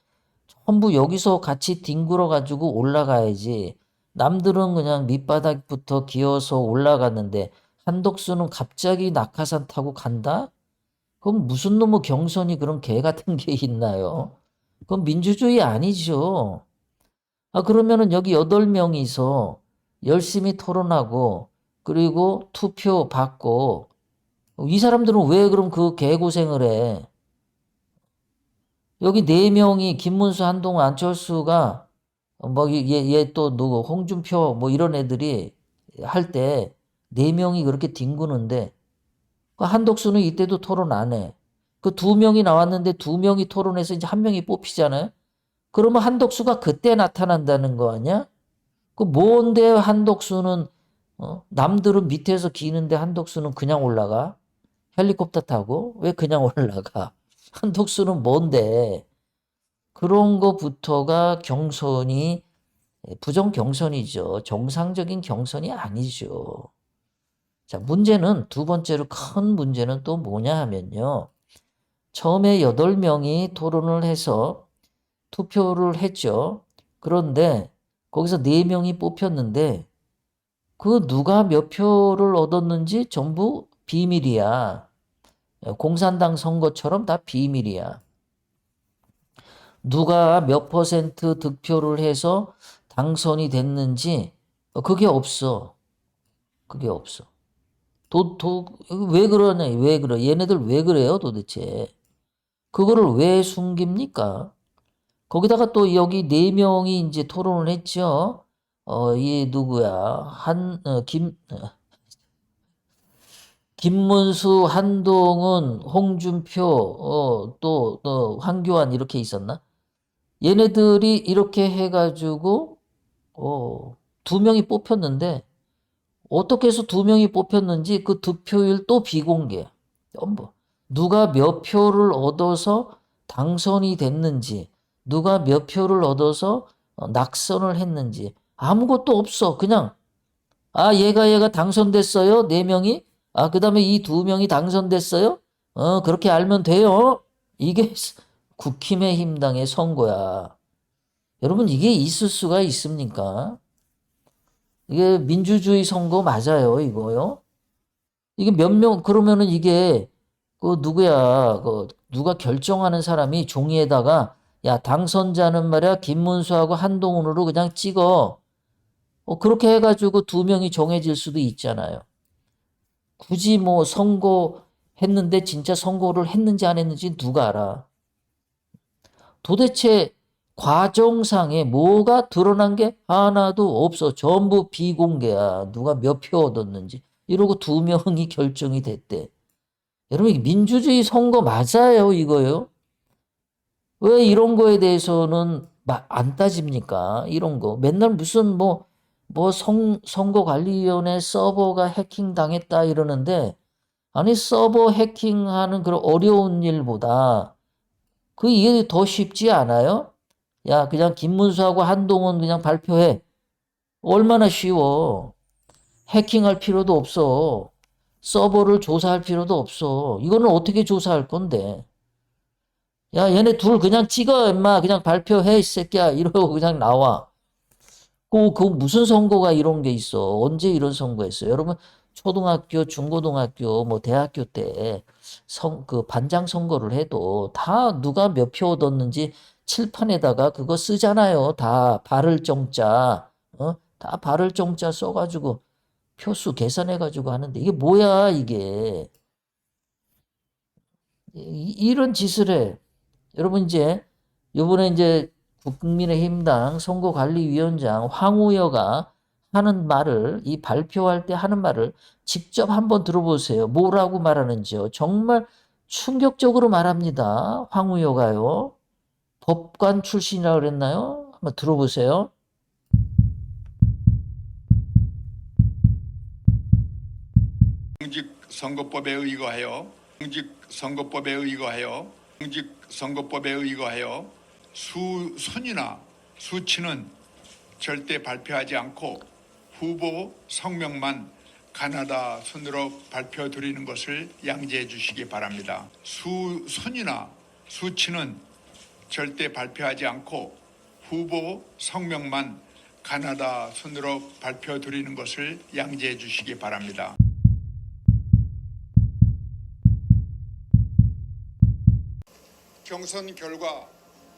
전부 여기서 같이 뒹굴어 가지고 올라가야지. 남들은 그냥 밑바닥부터 기어서 올라갔는데 한독수는 갑자기 낙하산 타고 간다? 그럼 무슨 놈의 경선이 그런 개 같은 게 있나요? 그건 민주주의 아니죠. 그러면은 여기 8명이서 열심히 토론하고 그리고 투표 받고 이 사람들은 왜 그럼 그 개고생을 해? 여기 4명이 김문수, 한동훈, 안철수가 뭐 얘 또 누구 홍준표 뭐 이런 애들이 할 때 4명이 그렇게 뒹구는데 한독수는 이때도 토론 안 해. 그 2명이 나왔는데 2명이 토론해서 이제 1명이 뽑히잖아요. 그러면 한독수가 그때 나타난다는 거 아니야? 뭔데 한독수는 남들은 밑에서 기는데 한독수는 그냥 올라가? 헬리콥터 타고 왜 그냥 올라가? 한독수는 뭔데? 그런 거부터가 경선이 부정 경선이죠. 정상적인 경선이 아니죠. 자, 문제는 두 번째로 큰 문제는 또 뭐냐 하면요. 처음에 8명이 토론을 해서 투표를 했죠. 그런데 거기서 4명이 뽑혔는데 누가 몇 표를 얻었는지 전부 비밀이야. 공산당 선거처럼 다 비밀이야. 누가 몇 퍼센트 득표를 해서 당선이 됐는지 그게 없어. 그게 없어. 왜 그러냐? 왜 그래? 얘네들 왜 그래요 도대체? 그거를 왜 숨깁니까? 거기다가 또 여기 4명이 이제 토론을 했죠. 얘 누구야? 김문수, 한동훈, 홍준표, 또 황교안 이렇게 있었나? 얘네들이 이렇게 해가지고, 두 명이 뽑혔는데, 어떻게 해서 두 명이 뽑혔는지 그 득표율 또 비공개. 전부. 누가 몇 표를 얻어서 당선이 됐는지, 누가 몇 표를 얻어서 낙선을 했는지, 아무것도 없어. 그냥, 얘가 당선됐어요. 네 명이. 그 다음에 이 두 명이 당선됐어요. 그렇게 알면 돼요. 이게 국힘의힘당의 선거야. 여러분, 이게 있을 수가 있습니까? 이게 민주주의 선거 맞아요, 이거요? 이게 몇 명, 그러면은 이게, 누구야, 누가 결정하는 사람이 종이에다가, 야, 당선자는 말이야, 김문수하고 한동훈으로 그냥 찍어. 그렇게 해가지고 두 명이 정해질 수도 있잖아요. 굳이 뭐 선거했는데 진짜 선거를 했는지 안 했는지 누가 알아. 도대체 과정상에 뭐가 드러난 게 하나도 없어. 전부 비공개야. 누가 몇 표 얻었는지. 이러고 두 명이 결정이 됐대. 여러분, 민주주의 선거 맞아요, 이거요? 왜 이런 거에 대해서는 안 따집니까? 이런 거. 맨날 무슨 선거관리위원회 서버가 해킹당했다 이러는데, 아니, 서버 해킹하는 그런 어려운 일보다 이게 더 쉽지 않아요? 야, 그냥 김문수하고 한동훈 그냥 발표해. 얼마나 쉬워. 해킹할 필요도 없어. 서버를 조사할 필요도 없어. 이거는 어떻게 조사할 건데? 야, 얘네 둘 그냥 찍어, 임마. 그냥 발표해, 이 새끼야. 이러고 그냥 나와. 그 무슨 선거가 이런 게 있어? 언제 이런 선거 했어요? 여러분, 초등학교, 중고등학교, 뭐, 대학교 때, 반장 선거를 해도 다 누가 몇 표 얻었는지 칠판에다가 그거 쓰잖아요. 다 바를 정자, 다 바를 정자 써가지고 표수 계산해가지고 하는데 이게 뭐야, 이게. 이런 짓을 해. 여러분, 요번에 국민의힘당 선거관리위원장 황우여가 하는 말을, 이 발표할 때 하는 말을 직접 한번 들어보세요. 뭐라고 말하는지요. 정말 충격적으로 말합니다. 황우여가요. 법관 출신이라고 그랬나요? 한번 들어보세요. 공직선거법에 의거하여 공직선거법에 의거하여 공직선거법에 의거하여 순위나 수치는 절대 발표하지 않고 후보 성명만 가나다 순으로 발표드리는 것을 양지해 주시기 바랍니다. 순위나 수치는 절대 발표하지 않고 후보 성명만 가나다 순으로 발표드리는 것을 양지해 주시기 바랍니다. 경선 결과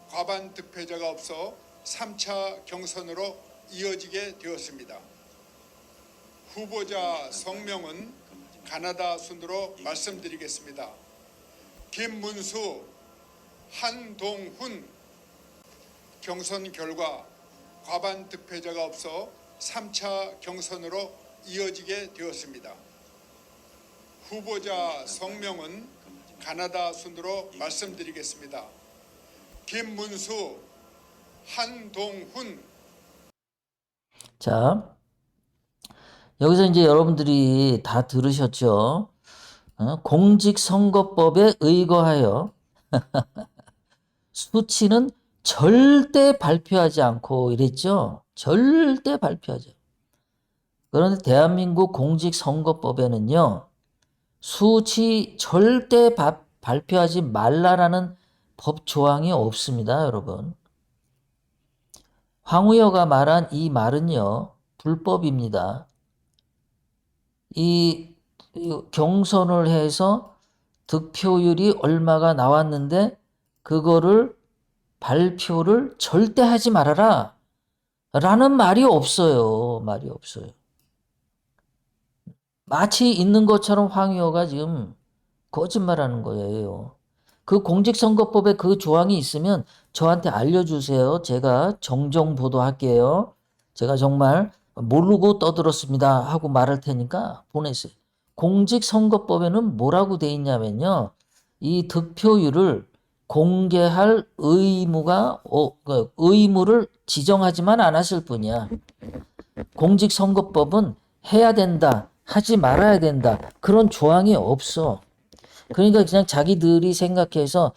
과반 득표자가 없어 3차 경선으로 이어지게 되었습니다. 후보자 성명은 가나다 순으로 말씀드리겠습니다. 김문수, 한동훈. 경선 결과 과반 득표자가 없어 3차 경선으로 이어지게 되었습니다. 후보자 성명은 가나다 순으로 말씀드리겠습니다. 김문수, 한동훈. 자, 여기서 여러분들이 다 들으셨죠? 공직선거법에 의거하여 수치는 절대 발표하지 않고 이랬죠? 절대 발표하지. 그런데 대한민국 공직선거법에는요, 수치 절대 발표하지 말라라는 법 조항이 없습니다, 여러분. 황우여가 말한 이 말은요, 불법입니다. 이 경선을 해서 득표율이 얼마가 나왔는데 그거를 발표를 절대 하지 말아라 라는 말이 없어요. 말이 없어요. 마치 있는 것처럼 황의호가 지금 거짓말하는 거예요. 그 공직선거법에 그 조항이 있으면 저한테 알려주세요. 제가 정정 보도할게요. 제가 정말 모르고 떠들었습니다 하고 말할 테니까 보내세요. 공직선거법에는 뭐라고 돼 있냐면요. 이 득표율을 공개할 의무를 지정하지만 않았을 뿐이야. 공직선거법은 해야 된다, 하지 말아야 된다, 그런 조항이 없어. 그러니까 그냥 자기들이 생각해서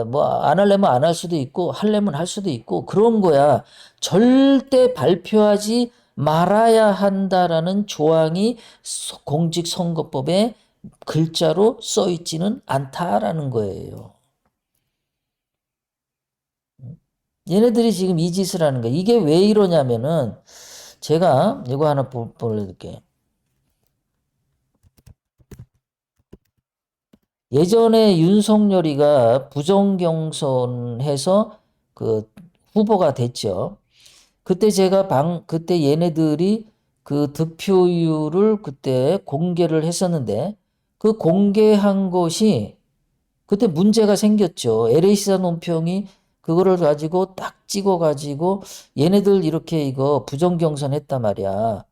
뭐 안 하려면 안 할 수도 있고 하려면 할 수도 있고 그런 거야. 절대 발표하지 말아야 한다라는 조항이 공직선거법에 글자로 써 있지는 않다라는 거예요. 얘네들이 지금 이 짓을 하는 거야. 이게 왜 이러냐면은 제가 이거 하나 보여드릴게요. 예전에 윤석열이가 부정경선해서 그 후보가 됐죠. 그때 그때 얘네들이 그 득표율을 그때 공개를 했었는데 그 공개한 것이 그때 문제가 생겼죠. LA시사 논평이 그거를 가지고 딱 찍어가지고 얘네들 이렇게 이거 부정경선 했단 말이야.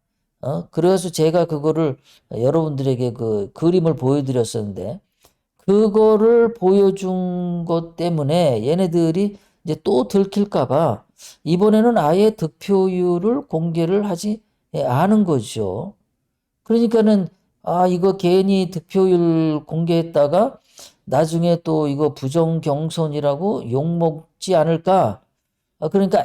그래서 제가 그거를 여러분들에게 그 그림을 보여드렸었는데 그거를 보여준 것 때문에 얘네들이 이제 또 들킬까봐 이번에는 아예 득표율을 공개를 하지 않은 거죠. 그러니까는 이거 괜히 득표율 공개했다가 나중에 또 이거 부정 경선이라고 욕먹지 않을까? 그러니까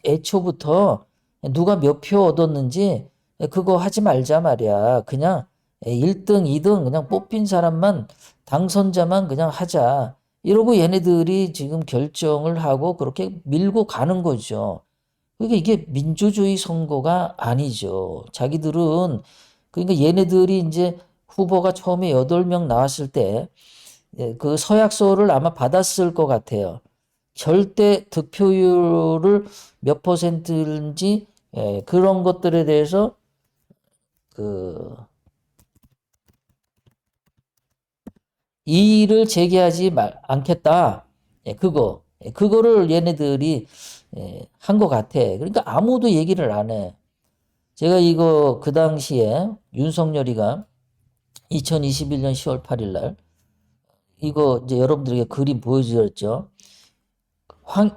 애초부터 누가 몇 표 얻었는지 그거 하지 말자 말이야. 그냥 1등, 2등 그냥 뽑힌 사람만 당선자만 그냥 하자. 이러고 얘네들이 지금 결정을 하고 그렇게 밀고 가는 거죠. 그러니까 이게 민주주의 선거가 아니죠. 자기들은 그러니까 얘네들이 이제 후보가 처음에 8명 나왔을 때 그 서약서를 아마 받았을 것 같아요. 절대 득표율을 몇 퍼센트인지 그런 것들에 대해서 그 이의를 제기하지 않겠다. 그거를 얘네들이 한 것 같아. 그러니까 아무도 얘기를 안 해. 제가 이거 그 당시에 윤석열이가 2021년 10월 8일 날 이거 이제 여러분들에게 그림 보여드렸죠.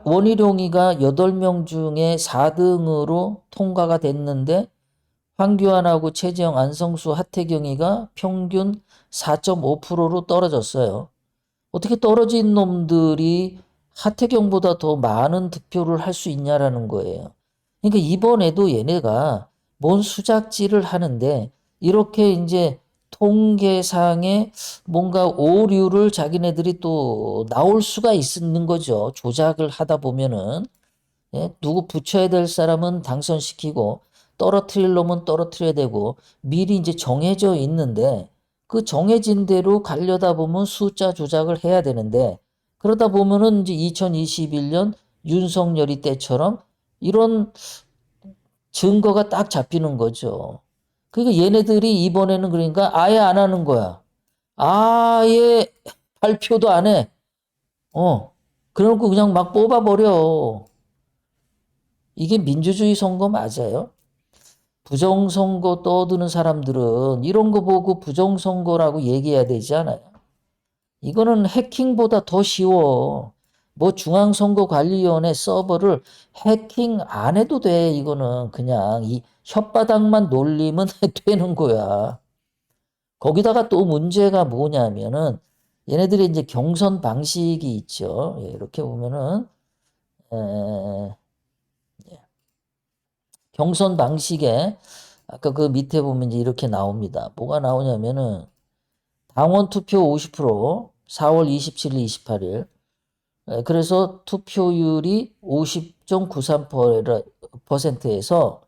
원희룡이가 8명 중에 4등으로 통과가 됐는데 황교안하고 최재형, 안성수, 하태경이가 평균 4.5%로 떨어졌어요. 어떻게 떨어진 놈들이 하태경보다 더 많은 득표를 할 수 있냐라는 거예요. 그러니까 이번에도 얘네가 뭔 수작질을 하는데 이렇게 이제 통계상에 뭔가 오류를 자기네들이 또 나올 수가 있는 거죠. 조작을 하다 보면은 누구 붙여야 될 사람은 당선시키고 떨어뜨릴 놈은 떨어뜨려야 되고 미리 이제 정해져 있는데 그 정해진 대로 가려다 보면 숫자 조작을 해야 되는데 그러다 보면은 이제 2021년 윤석열이 때처럼 이런 증거가 딱 잡히는 거죠. 그러니까 얘네들이 이번에는 그러니까 아예 안 하는 거야. 아예 발표도 안 해. 그래놓고 그냥 막 뽑아버려. 이게 민주주의 선거 맞아요? 부정선거 떠드는 사람들은 이런 거 보고 부정선거라고 얘기해야 되지 않아요? 이거는 해킹보다 더 쉬워. 뭐 중앙선거관리위원회 서버를 해킹 안 해도 돼. 이거는 그냥 이 혓바닥만 놀리면 되는 거야. 거기다가 또 문제가 뭐냐면은 얘네들이 이제 경선 방식이 있죠. 이렇게 보면은 경선 방식에 아까 그 밑에 보면 이제 이렇게 나옵니다. 뭐가 나오냐면은 당원 투표 50%, 4월 27일, 28일. 그래서 투표율이 50.93%에서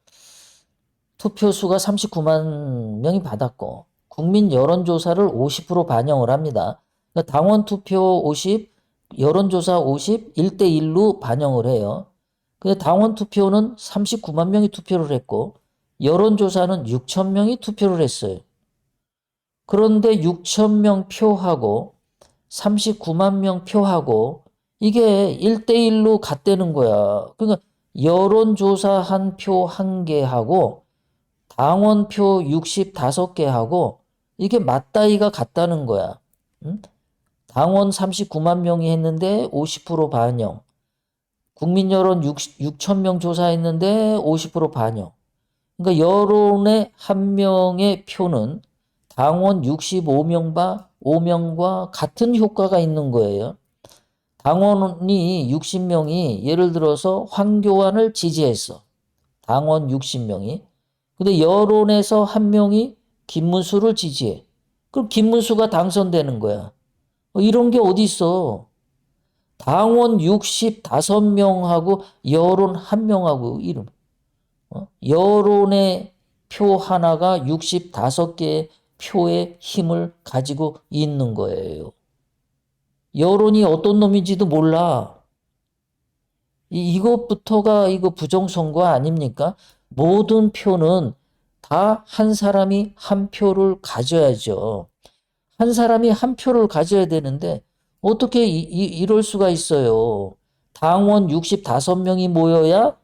투표수가 39만 명이 받았고 국민 여론조사를 50% 반영을 합니다. 그러니까 당원 투표 50, 여론조사 50, 1대1로 반영을 해요. 근데 당원 투표는 39만 명이 투표를 했고 여론조사는 6천 명이 투표를 했어요. 그런데 6천 명 표하고 39만 명 표하고 이게 1대1로 같다는 거야. 그러니까 여론조사 한 표 한 개하고 당원표 65개하고 이게 맞다이가 같다는 거야. 응? 당원 39만 명이 했는데 50% 반영. 국민 여론 6천 명 조사했는데 50% 반영. 그러니까 여론의 한 명의 표는 당원 65명과 같은 효과가 있는 거예요. 당원이 60명이 예를 들어서 황교안을 지지했어. 당원 60명이. 근데 여론에서 한 명이 김문수를 지지해. 그럼 김문수가 당선되는 거야. 이런 게 어디 있어? 당원 65명하고 여론 1명하고 이름. 여론의 표 하나가 65개의 표의 힘을 가지고 있는 거예요. 여론이 어떤 놈인지도 몰라. 이것부터가 이거 부정선거 아닙니까? 모든 표는 다 한 사람이 한 표를 가져야죠. 한 사람이 한 표를 가져야 되는데 어떻게 이럴 수가 있어요. 당원 65명이 모여야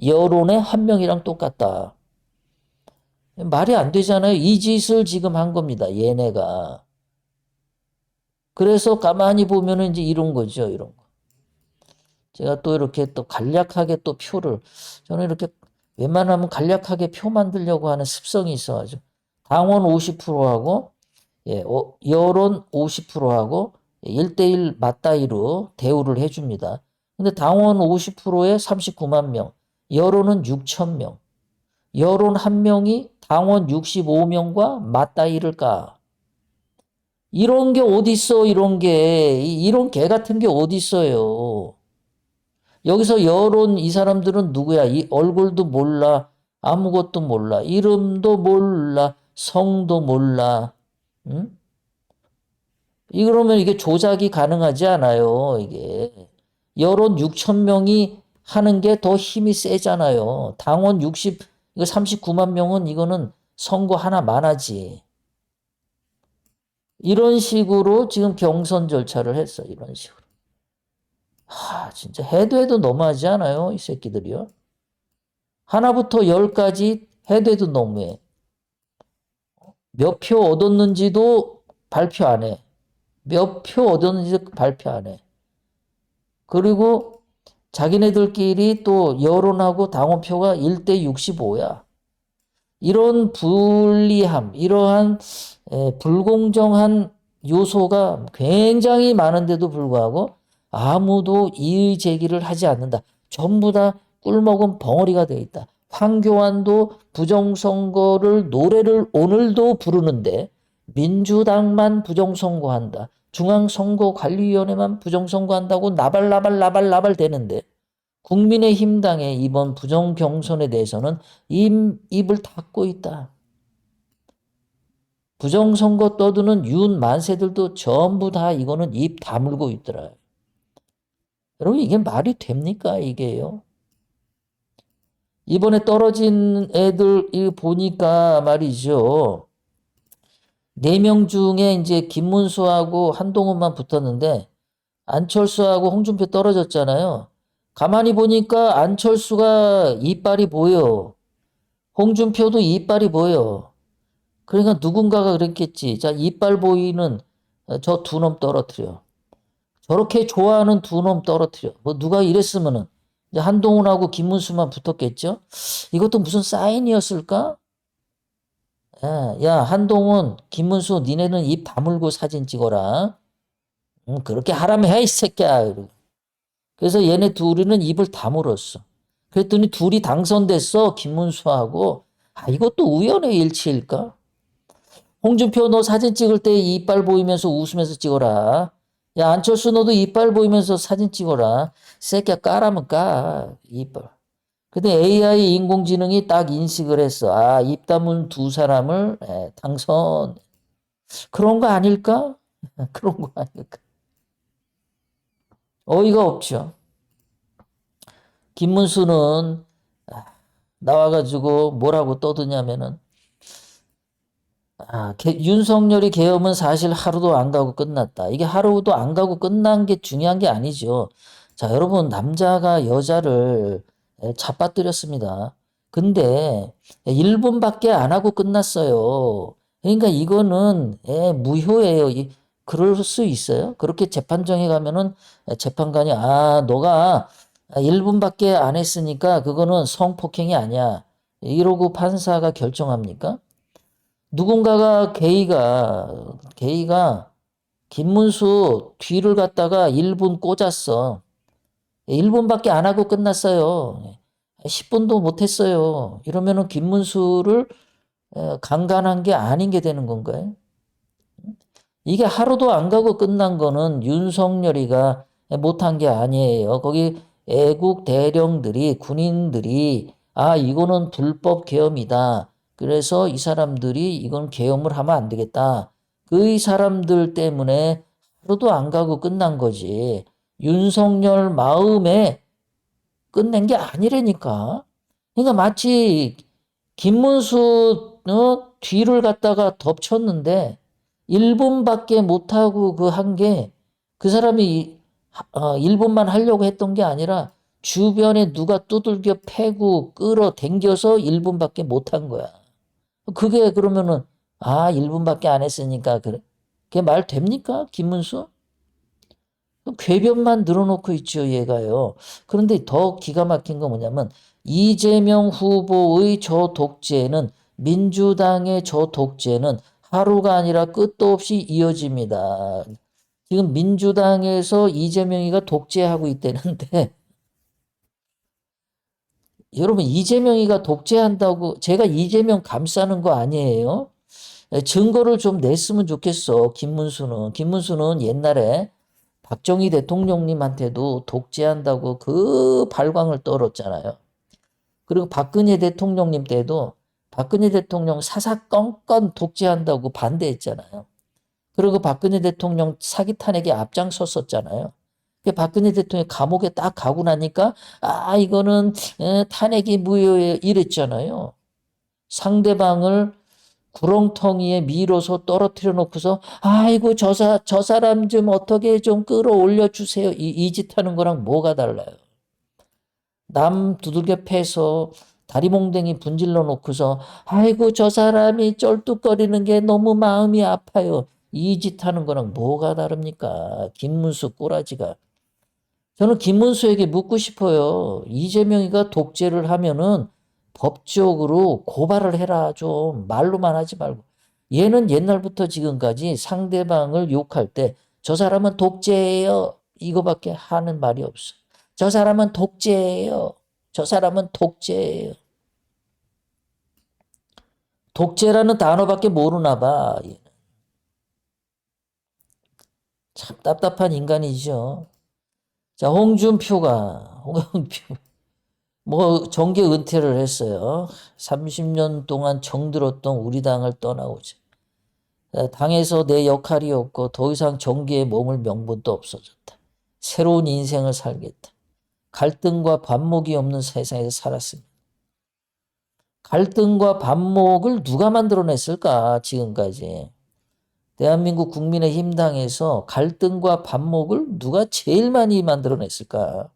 여론의 한 명이랑 똑같다. 말이 안 되잖아요. 이 짓을 지금 한 겁니다. 얘네가. 그래서 가만히 보면은 이제 이런 거죠. 이런 거. 제가 또 이렇게 또 간략하게 또 표를, 저는 이렇게 웬만하면 간략하게 표 만들려고 하는 습성이 있어가지고, 당원 50%하고, 여론 50%하고, 1대1 맞다이로 대우를 해줍니다. 근데 당원 50%에 39만 명, 여론은 6천 명. 여론 한 명이 당원 65명과 맞다이를 까. 이런 게 어딨어, 이런 게. 이런 개 같은 게 어딨어요. 여기서 여론 이 사람들은 누구야? 이 얼굴도 몰라. 아무것도 몰라. 이름도 몰라. 성도 몰라. 응? 그러면 이게 조작이 가능하지 않아요, 이게. 여론 6천 명이 하는 게 더 힘이 세잖아요. 당원 이거 39만 명은 이거는 선거 하나만 하지. 이런 식으로 지금 경선 절차를 했어, 이런 식으로. 진짜 해도 너무하지 않아요, 이 새끼들이요? 하나부터 열까지 해도 너무해. 몇 표 얻었는지도 발표 안 해. 몇 표 얻었는지도 발표 안 해. 그리고 자기네들끼리 또 여론하고 당원표가 1대 65야. 이런 불리함, 이러한 불공정한 요소가 굉장히 많은데도 불구하고 아무도 이의 제기를 하지 않는다. 전부 다 꿀먹은 벙어리가 돼 있다. 황교안도 부정선거를 노래를 오늘도 부르는데 민주당만 부정선거한다. 중앙선거관리위원회만 부정선거한다고 나발나발 되는데 국민의힘당의 이번 부정경선에 대해서는 입을 닫고 있다. 부정선거 떠드는 윤 만세들도 전부 다 이거는 입 다물고 있더라. 여러분 이게 말이 됩니까 이게요? 이번에 떨어진 애들 보니까 말이죠. 4명 중에 이제 김문수하고 한동훈만 붙었는데 안철수하고 홍준표 떨어졌잖아요. 가만히 보니까 안철수가 이빨이 보여. 홍준표도 이빨이 보여. 그러니까 누군가가 그랬겠지. 자, 이빨 보이는 저 두 놈 떨어뜨려. 저렇게 좋아하는 두 놈 떨어뜨려. 뭐 누가 이랬으면은 이제 한동훈하고 김문수만 붙었겠죠. 이것도 무슨 사인이었을까? 야, 한동훈, 김문수, 니네는 입 다물고 사진 찍어라. 그렇게 하라며 해, 이 새끼야. 그래서 얘네 둘이는 입을 다물었어. 그랬더니 둘이 당선됐어, 김문수하고. 이것도 우연의 일치일까? 홍준표 너 사진 찍을 때 이빨 보이면서 웃으면서 찍어라. 야, 안철수 너도 이빨 보이면서 사진 찍어라. 새끼야 까라면 까, 이빨. 근데 AI 인공지능이 딱 인식을 했어. 입 다문 두 사람을 당선. 그런 거 아닐까? 그런 거 아닐까? 어이가 없죠. 김문수는 나와가지고 뭐라고 떠드냐면은 윤석열이 계엄은 사실 하루도 안 가고 끝났다. 이게 하루도 안 가고 끝난 게 중요한 게 아니죠. 자, 여러분 남자가 여자를 잡아뜨렸습니다. 근데 1분밖에 안 하고 끝났어요. 그러니까 이거는 무효예요. 그럴 수 있어요. 그렇게 재판정에 가면은 재판관이 너가 1분밖에 안 했으니까 그거는 성폭행이 아니야. 이러고 판사가 결정합니까? 누군가가 게이가 김문수 뒤를 갖다가 1분 꽂았어. 1분밖에 안 하고 끝났어요. 10분도 못 했어요. 이러면은 김문수를 강간한 게 아닌 게 되는 건가요? 이게 하루도 안 가고 끝난 거는 윤석열이가 못한 게 아니에요. 거기 애국 대령들이, 군인들이, 이거는 불법 계엄이다. 그래서 이 사람들이 이건 계엄을 하면 안 되겠다. 그 사람들 때문에 하루도 안 가고 끝난 거지. 윤석열 마음에 끝낸 게 아니라니까. 그러니까 마치 김문수 뒤를 갖다가 덮쳤는데 1분밖에 못하고 그 한 게 그 사람이 1분만 하려고 했던 게 아니라 주변에 누가 두들겨 패고 끌어당겨서 1분밖에 못한 거야. 그게 그러면은 1분밖에 안 했으니까 그래. 그게 말 됩니까? 김문수? 궤변만 늘어놓고 있죠, 얘가요. 그런데 더 기가 막힌 건 뭐냐면 이재명 후보의 저 독재는 민주당의 저 독재는 하루가 아니라 끝도 없이 이어집니다. 지금 민주당에서 이재명이가 독재하고 있다는데 여러분 이재명이가 독재한다고 제가 이재명 감싸는 거 아니에요? 증거를 좀 냈으면 좋겠어. 김문수는 옛날에 박정희 대통령님한테도 독재한다고 그 발광을 떨었잖아요. 그리고 박근혜 대통령님 때도 박근혜 대통령 사사건건 독재한다고 반대했잖아요. 그리고 박근혜 대통령 사기 탄핵에 앞장섰었잖아요. 박근혜 대통령이 감옥에 딱 가고 나니까 이거는 탄핵이 무효에 이랬잖아요. 상대방을 구렁텅이에 밀어서 떨어뜨려 놓고서 아이고 저 사람 좀 어떻게 좀 끌어올려 주세요. 이 짓 하는 거랑 뭐가 달라요? 남 두들겨 패서 다리몽댕이 분질러 놓고서 아이고 저 사람이 쩔뚝거리는 게 너무 마음이 아파요. 이 짓 하는 거랑 뭐가 다릅니까? 김문수 꼬라지가. 저는 김문수에게 묻고 싶어요. 이재명이가 독재를 하면은 법적으로 고발을 해라. 좀 말로만 하지 말고. 얘는 옛날부터 지금까지 상대방을 욕할 때 저 사람은 독재예요. 이거밖에 하는 말이 없어. 저 사람은 독재예요. 저 사람은 독재예요. 독재라는 단어밖에 모르나 봐. 얘는. 참 답답한 인간이죠. 자, 홍준표 뭐 정계 은퇴를 했어요. 30년 동안 정들었던 우리 당을 떠나오자. 당에서 내 역할이 없고 더 이상 정계에 머물 명분도 없어졌다. 새로운 인생을 살겠다. 갈등과 반목이 없는 세상에서 살았습니다. 갈등과 반목을 누가 만들어냈을까 지금까지. 대한민국 국민의힘 당에서 갈등과 반목을 누가 제일 많이 만들어냈을까.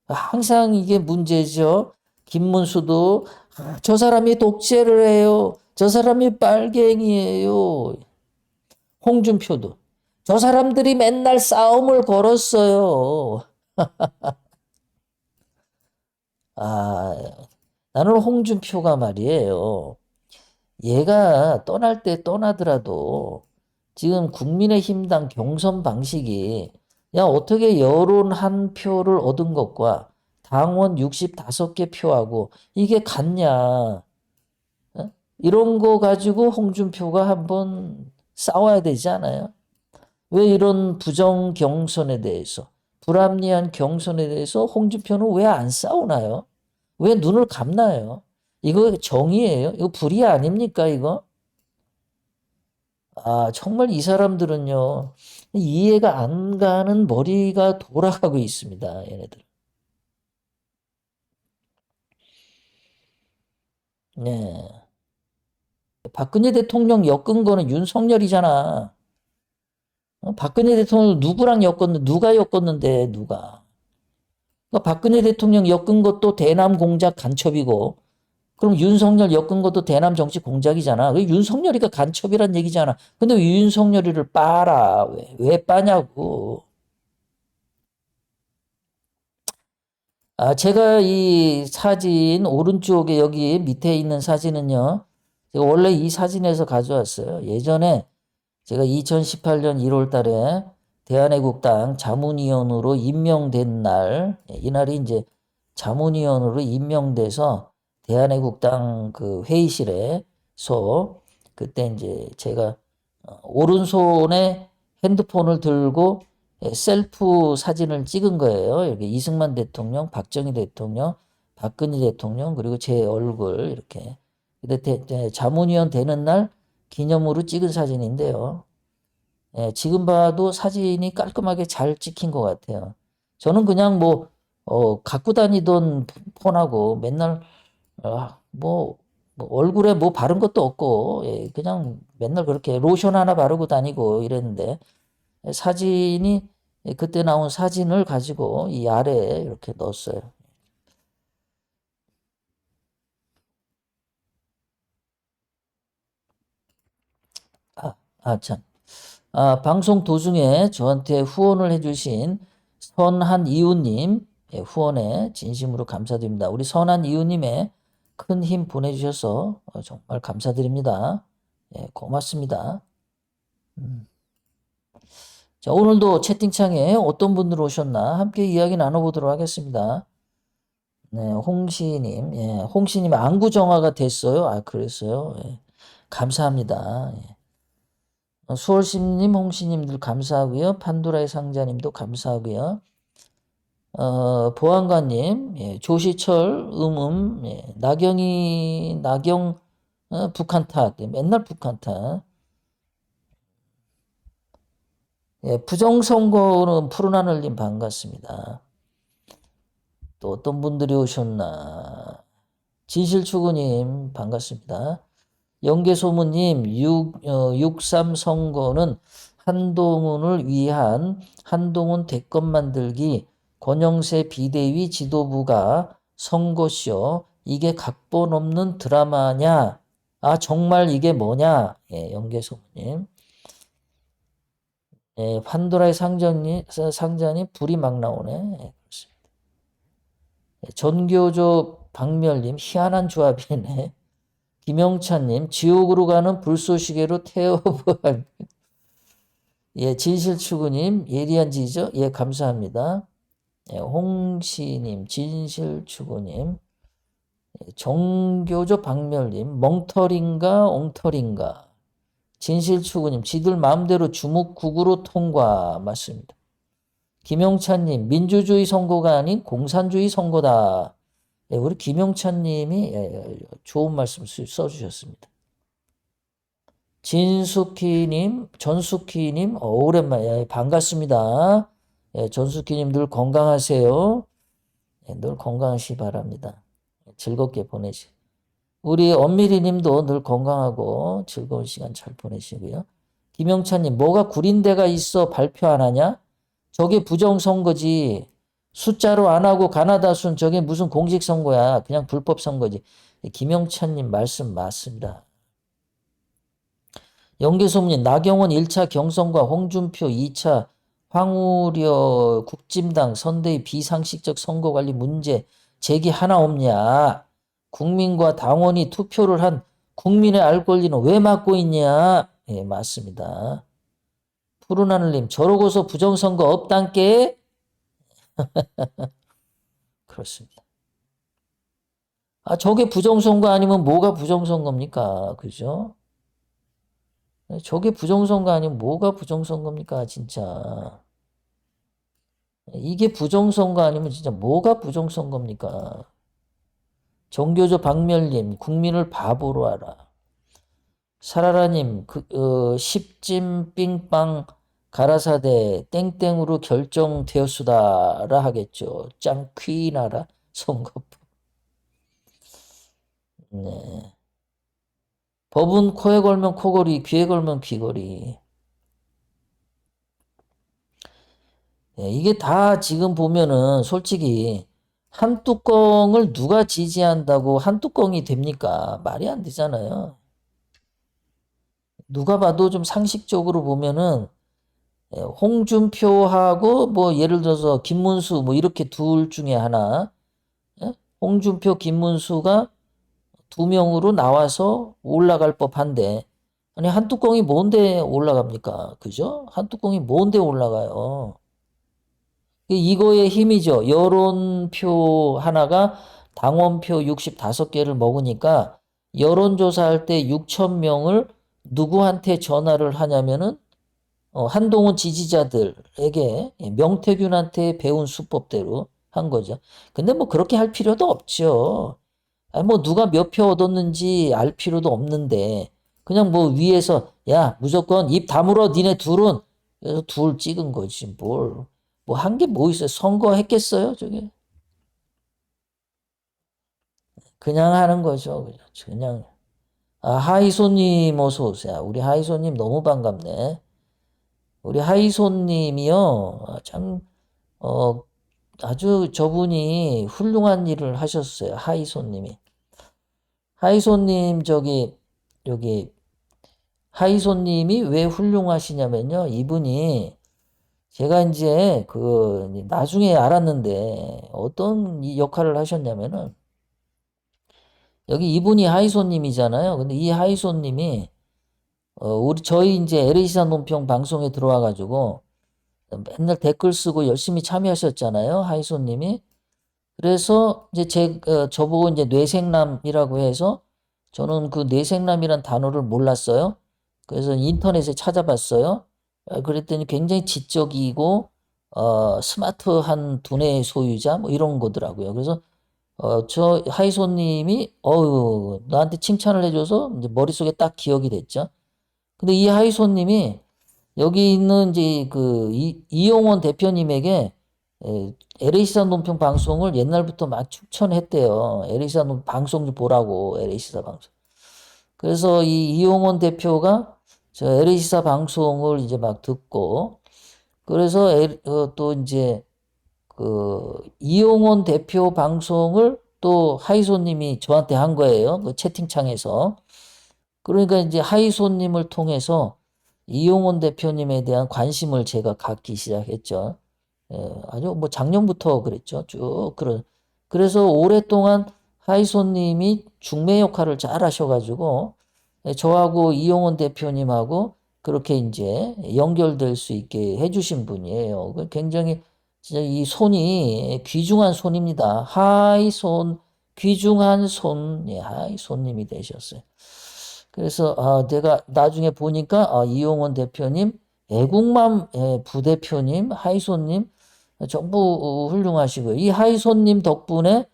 항상 이게 문제죠. 김문수도 저 사람이 독재를 해요. 저 사람이 빨갱이에요. 홍준표도 저 사람들이 맨날 싸움을 걸었어요. 나는 홍준표가 말이에요. 얘가 떠날 때 떠나더라도 지금 국민의힘당 경선 방식이 어떻게 여론 한 표를 얻은 것과 당원 65개 표하고 이게 같냐. 이런 거 가지고 홍준표가 한번 싸워야 되지 않아요? 왜 이런 부정 경선에 대해서, 불합리한 경선에 대해서 홍준표는 왜 안 싸우나요? 왜 눈을 감나요? 이거 정의예요? 이거 불의 아닙니까, 이거? 정말 이 사람들은요, 이해가 안 가는 머리가 돌아가고 있습니다, 얘네들. 네. 박근혜 대통령 엮은 거는 윤석열이잖아. 박근혜 대통령 누구랑 엮었는데, 누가 엮었는데, 누가. 박근혜 대통령 엮은 것도 대남 공작 간첩이고, 그럼 윤석열 엮은 것도 대남 정치 공작이잖아. 그 윤석열이가 간첩이란 얘기잖아. 근데 왜 윤석열이를 빠라? 왜 빠냐고. 제가 이 사진 오른쪽에 여기 밑에 있는 사진은요. 제가 원래 이 사진에서 가져왔어요. 예전에 제가 2018년 1월 달에 대한애국당 자문위원으로 임명된 날, 이날이 이제 자문위원으로 임명돼서 대한애국당 그 회의실에서 그때 이제 제가 오른손에 핸드폰을 들고 셀프 사진을 찍은 거예요. 이렇게 이승만 대통령, 박정희 대통령, 박근혜 대통령, 그리고 제 얼굴 이렇게. 근데 자문위원 되는 날 기념으로 찍은 사진인데요. 지금 봐도 사진이 깔끔하게 잘 찍힌 것 같아요. 저는 그냥 갖고 다니던 폰하고 맨날, 얼굴에 뭐 바른 것도 없고, 그냥 맨날 그렇게 로션 하나 바르고 다니고 이랬는데, 사진이, 그때 나온 사진을 가지고 이 아래에 이렇게 넣었어요. 참. 방송 도중에 저한테 후원을 해주신 선한 이웃님, 후원에 진심으로 감사드립니다. 우리 선한 이웃님의 큰 힘 보내주셔서 정말 감사드립니다. 고맙습니다. 자, 오늘도 채팅창에 어떤 분들 오셨나 함께 이야기 나눠보도록 하겠습니다. 네, 홍시님, 홍시님 안구 정화가 됐어요. 그랬어요. 감사합니다. 수월심님, 홍시님들 감사하고요. 판도라의 상자님도 감사하고요. 보안관님, 조시철, 나경, 북한 탓, 맨날 북한 탓. 부정선거는 푸른 하늘님 반갑습니다. 또 어떤 분들이 오셨나. 진실추구님 반갑습니다. 영계소문님 63 선거는 한동훈을 위한 한동훈 대권 만들기 권영세 비대위 지도부가 선거쇼 이게 각본 없는 드라마냐? 정말 이게 뭐냐? 영계소문님. 판도라의 상자님 불이 막 나오네. 그렇습니다. 전교조 박멸님 희한한 조합이네. 김영찬님 지옥으로 가는 불쏘시개로 태워보안. 진실추구님 예리한 지죠. 감사합니다. 홍시님 진실추구님 정교조 박멸님 멍털인가 엉털인가. 진실추구님 지들 마음대로 주묵국으로 통과. 맞습니다. 김영찬님 민주주의 선거가 아닌 공산주의 선거다. 우리 김영찬님이 좋은 말씀 써주셨습니다. 진숙희님, 전숙희님, 오랜만에 반갑습니다. 전숙희님 늘 건강하세요. 늘 건강하시 바랍니다. 즐겁게 보내시. 우리 엄미리님도 늘 건강하고 즐거운 시간 잘 보내시고요. 김영찬님, 뭐가 구린데가 있어 발표 안 하냐? 저게 부정선거지. 숫자로 안 하고 가나다 순 저게 무슨 공직선거야. 그냥 불법선거지. 김영찬님 말씀 맞습니다. 연계소문인 나경원 1차 경선과 홍준표 2차 황우려 국진당 선대위 비상식적 선거관리 문제 제기 하나 없냐. 국민과 당원이 투표를 한 국민의 알 권리는 왜 막고 있냐. 맞습니다. 푸른하늘님 저러고서 부정선거 없단께. 그렇습니다. 저게 부정선거 아니면 뭐가 부정선거입니까? 그죠? 저게 부정선거 아니면 뭐가 부정선거입니까? 진짜. 이게 부정선거 아니면 진짜 뭐가 부정선거입니까? 정교조 박멸님, 국민을 바보로 하라. 사라라님, 10진 삥빵 가라사대 땡땡으로 결정되었수다라 하겠죠. 짱퀴나라 선거법. 네. 법은 코에 걸면 코걸이, 귀에 걸면 귀걸이. 이게 다 지금 보면은 솔직히 한 뚜껑을 누가 지지한다고 한 뚜껑이 됩니까? 말이 안 되잖아요. 누가 봐도 좀 상식적으로 보면은 홍준표하고 뭐 예를 들어서 김문수 뭐 이렇게 둘 중에 하나, 예? 홍준표, 김문수가 두 명으로 나와서 올라갈 법한데 아니 한 뚜껑이 뭔데 올라갑니까? 그죠? 한 뚜껑이 뭔데 올라가요? 이거의 힘이죠. 여론표 하나가 당원표 65개를 먹으니까 여론조사할 때 6천 명을 누구한테 전화를 하냐면은 한동훈 지지자들에게 명태균한테 배운 수법대로 한 거죠. 근데 뭐 그렇게 할 필요도 없죠. 아니 뭐 누가 몇 표 얻었는지 알 필요도 없는데 그냥 뭐 위에서 야 무조건 입 다물어 니네 둘은 그래서 둘 찍은 거지 뭘 뭐 한 게 뭐 있어요. 선거 했겠어요 저게. 그냥 하는 거죠. 그냥 하이소님 어서 오세요. 우리 하이소님 너무 반갑네. 우리 하이소님이요 참 아주 저분이 훌륭한 일을 하셨어요. 하이소님이. 하이소님 여기 하이소님이 왜 훌륭하시냐면요. 이분이 제가 이제 나중에 알았는데 어떤 이 역할을 하셨냐면은 여기 이분이 하이소님이잖아요. 근데 이 하이소님이 저희 이제 LA시사 논평 방송에 들어와 가지고 맨날 댓글 쓰고 열심히 참여하셨잖아요. 하이소님이. 그래서 이제 저보고 이제 뇌생남이라고 해서 저는 그 뇌생남이란 단어를 몰랐어요. 그래서 인터넷에 찾아봤어요. 그랬더니 굉장히 지적이고 스마트한 두뇌 소유자 뭐 이런 거더라고요. 그래서 저 하이소님이 나한테 칭찬을 해줘서 이제 머릿속에 딱 기억이 됐죠. 근데 이 하이소님이 여기 있는 이제 이용원 대표님에게 LA시사 논평 방송을 옛날부터 막 추천했대요. LA시사 방송 좀 보라고 LA시사 방송. 그래서 이 이용원 대표가 저 LA시사 방송을 이제 막 듣고 그래서 또 이제 이용원 대표 방송을 또 하이소님이 저한테 한 거예요. 그 채팅창에서. 그러니까 이제 하이소님을 통해서 이용원 대표님에 대한 관심을 제가 갖기 시작했죠. 아주 뭐 작년부터 그랬죠. 그래서 오랫동안 하이소님이 중매 역할을 잘 하셔가지고 저하고 이용원 대표님하고 그렇게 이제 연결될 수 있게 해주신 분이에요. 굉장히 진짜 이 손이 귀중한 손입니다. 하이손, 귀중한 손, 하이손님이 되셨어요. 그래서 내가 나중에 보니까 이용원 대표님, 애국맘 부대표님, 하이손님 전부 훌륭하시고요. 이 하이손님 덕분에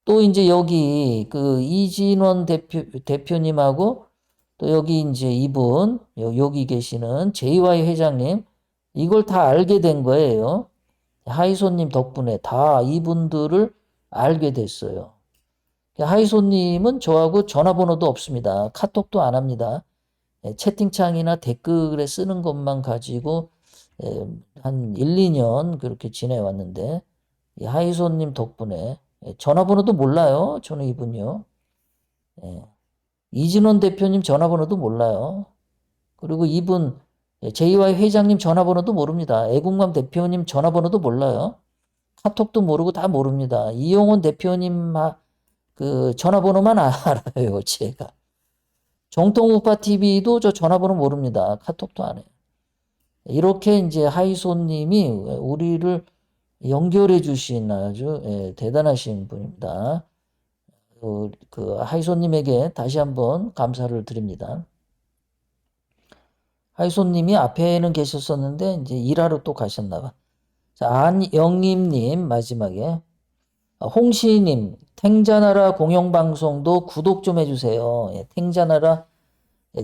또 이제 여기 이진원 대표님하고 또 여기 이제 이분 여기 계시는 JY 회장님 이걸 다 알게 된 거예요. 하이손님 덕분에 다 이분들을 알게 됐어요. 하이손님은 저하고 전화번호도 없습니다. 카톡도 안 합니다. 채팅창이나 댓글에 쓰는 것만 가지고 한 1, 2년 그렇게 지내왔는데 하이손님 덕분에 전화번호도 몰라요. 저는 이분요. 이진원 대표님 전화번호도 몰라요. 그리고 이분 JY 회장님 전화번호도 모릅니다. 애국맘 대표님 전화번호도 몰라요. 카톡도 모르고 다 모릅니다. 이용원 대표님 전화번호만 알아요, 제가. 정통우파 TV도 저 전화번호 모릅니다. 카톡도 안 해요. 이렇게 이제 하이소님이 우리를 연결해 주신 아주 대단하신 분입니다. 하이소님에게 다시 한번 감사를 드립니다. 하이소님이 앞에는 계셨었는데 이제 일하러 또 가셨나 봐. 자, 안영임님 마지막에 홍시님 탱자나라 공영방송도 구독 좀 해주세요.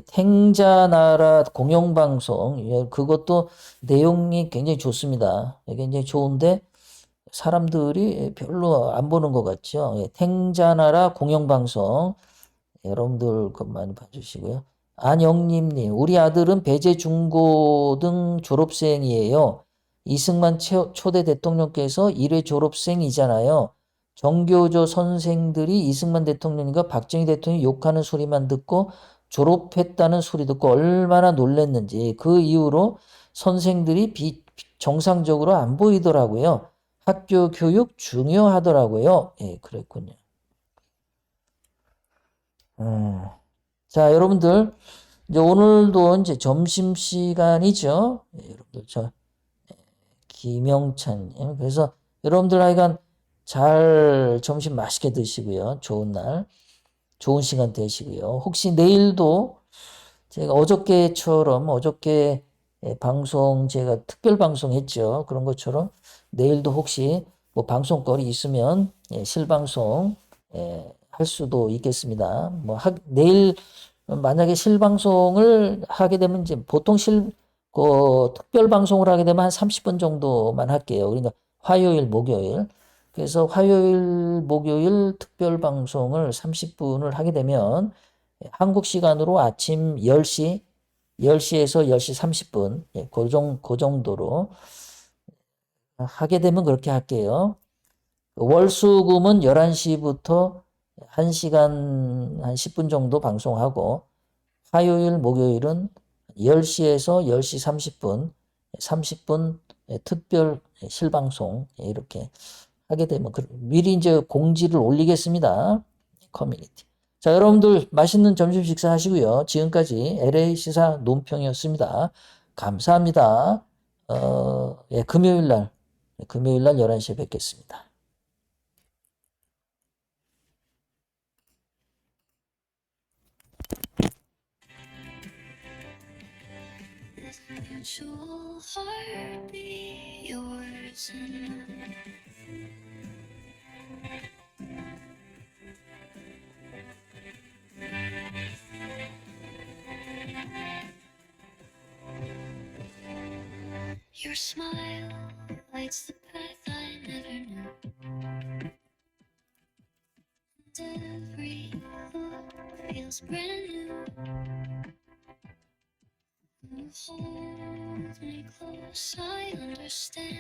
탱자나라 공영방송 그것도 내용이 굉장히 좋습니다. 굉장히 좋은데 사람들이 별로 안 보는 것 같죠. 탱자나라 공영방송 여러분들 그 많이 봐주시고요. 안영림님 우리 아들은 배재 중고등 졸업생이에요. 이승만 초대 대통령께서 1회 졸업생이잖아요. 정교조 선생들이 이승만 대통령과 박정희 대통령이 욕하는 소리만 듣고 졸업했다는 소리 듣고 얼마나 놀랐는지 그 이후로 선생들이 정상적으로 안 보이더라고요. 학교 교육 중요하더라고요. 예, 그랬군요. 자, 여러분들 이제 오늘도 이제 점심 시간이죠. 예, 여러분들 김영찬님. 그래서 여러분들 하여간 잘 점심 맛있게 드시고요. 좋은 날, 좋은 시간 되시고요. 혹시 내일도 제가 어저께처럼 어저께 방송 제가 특별 방송 했죠. 그런 것처럼 내일도 혹시 뭐 방송거리 있으면 실방송 할 수도 있겠습니다. 내일 만약에 실방송을 하게 되면 이제 보통 특별 방송을 하게 되면 한 30분 정도만 할게요. 그러니까 화요일, 목요일. 그래서 화요일, 목요일 특별 방송을 30분을 하게 되면 한국 시간으로 아침 10시에서 10시 30분, 그 정도로 하게 되면 그렇게 할게요. 월수금은 11시부터 1시간 한 10분 정도 방송하고, 화요일, 목요일은 10시에서 10시 30분 특별 실방송, 이렇게 하게 되면, 미리 이제 공지를 올리겠습니다. 커뮤니티. 자, 여러분들 맛있는 점심 식사 하시고요. 지금까지 LA 시사 논평이었습니다. 감사합니다. 금요일 날 11시에 뵙겠습니다. This mutual heartbeat, yours and mine. Your smile lights the path I never knew. And every look feels brand new. You hold me close, I understand.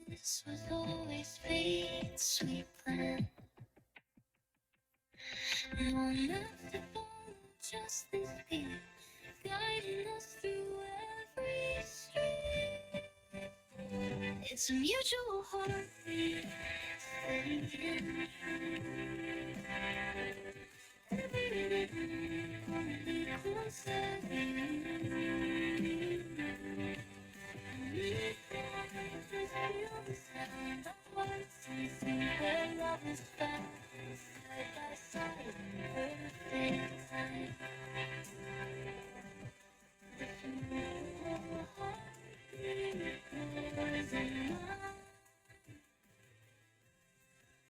This was always fate's sweet plan. No map to follow, just this beat, guiding us through every street. It's a mutual heartbeat.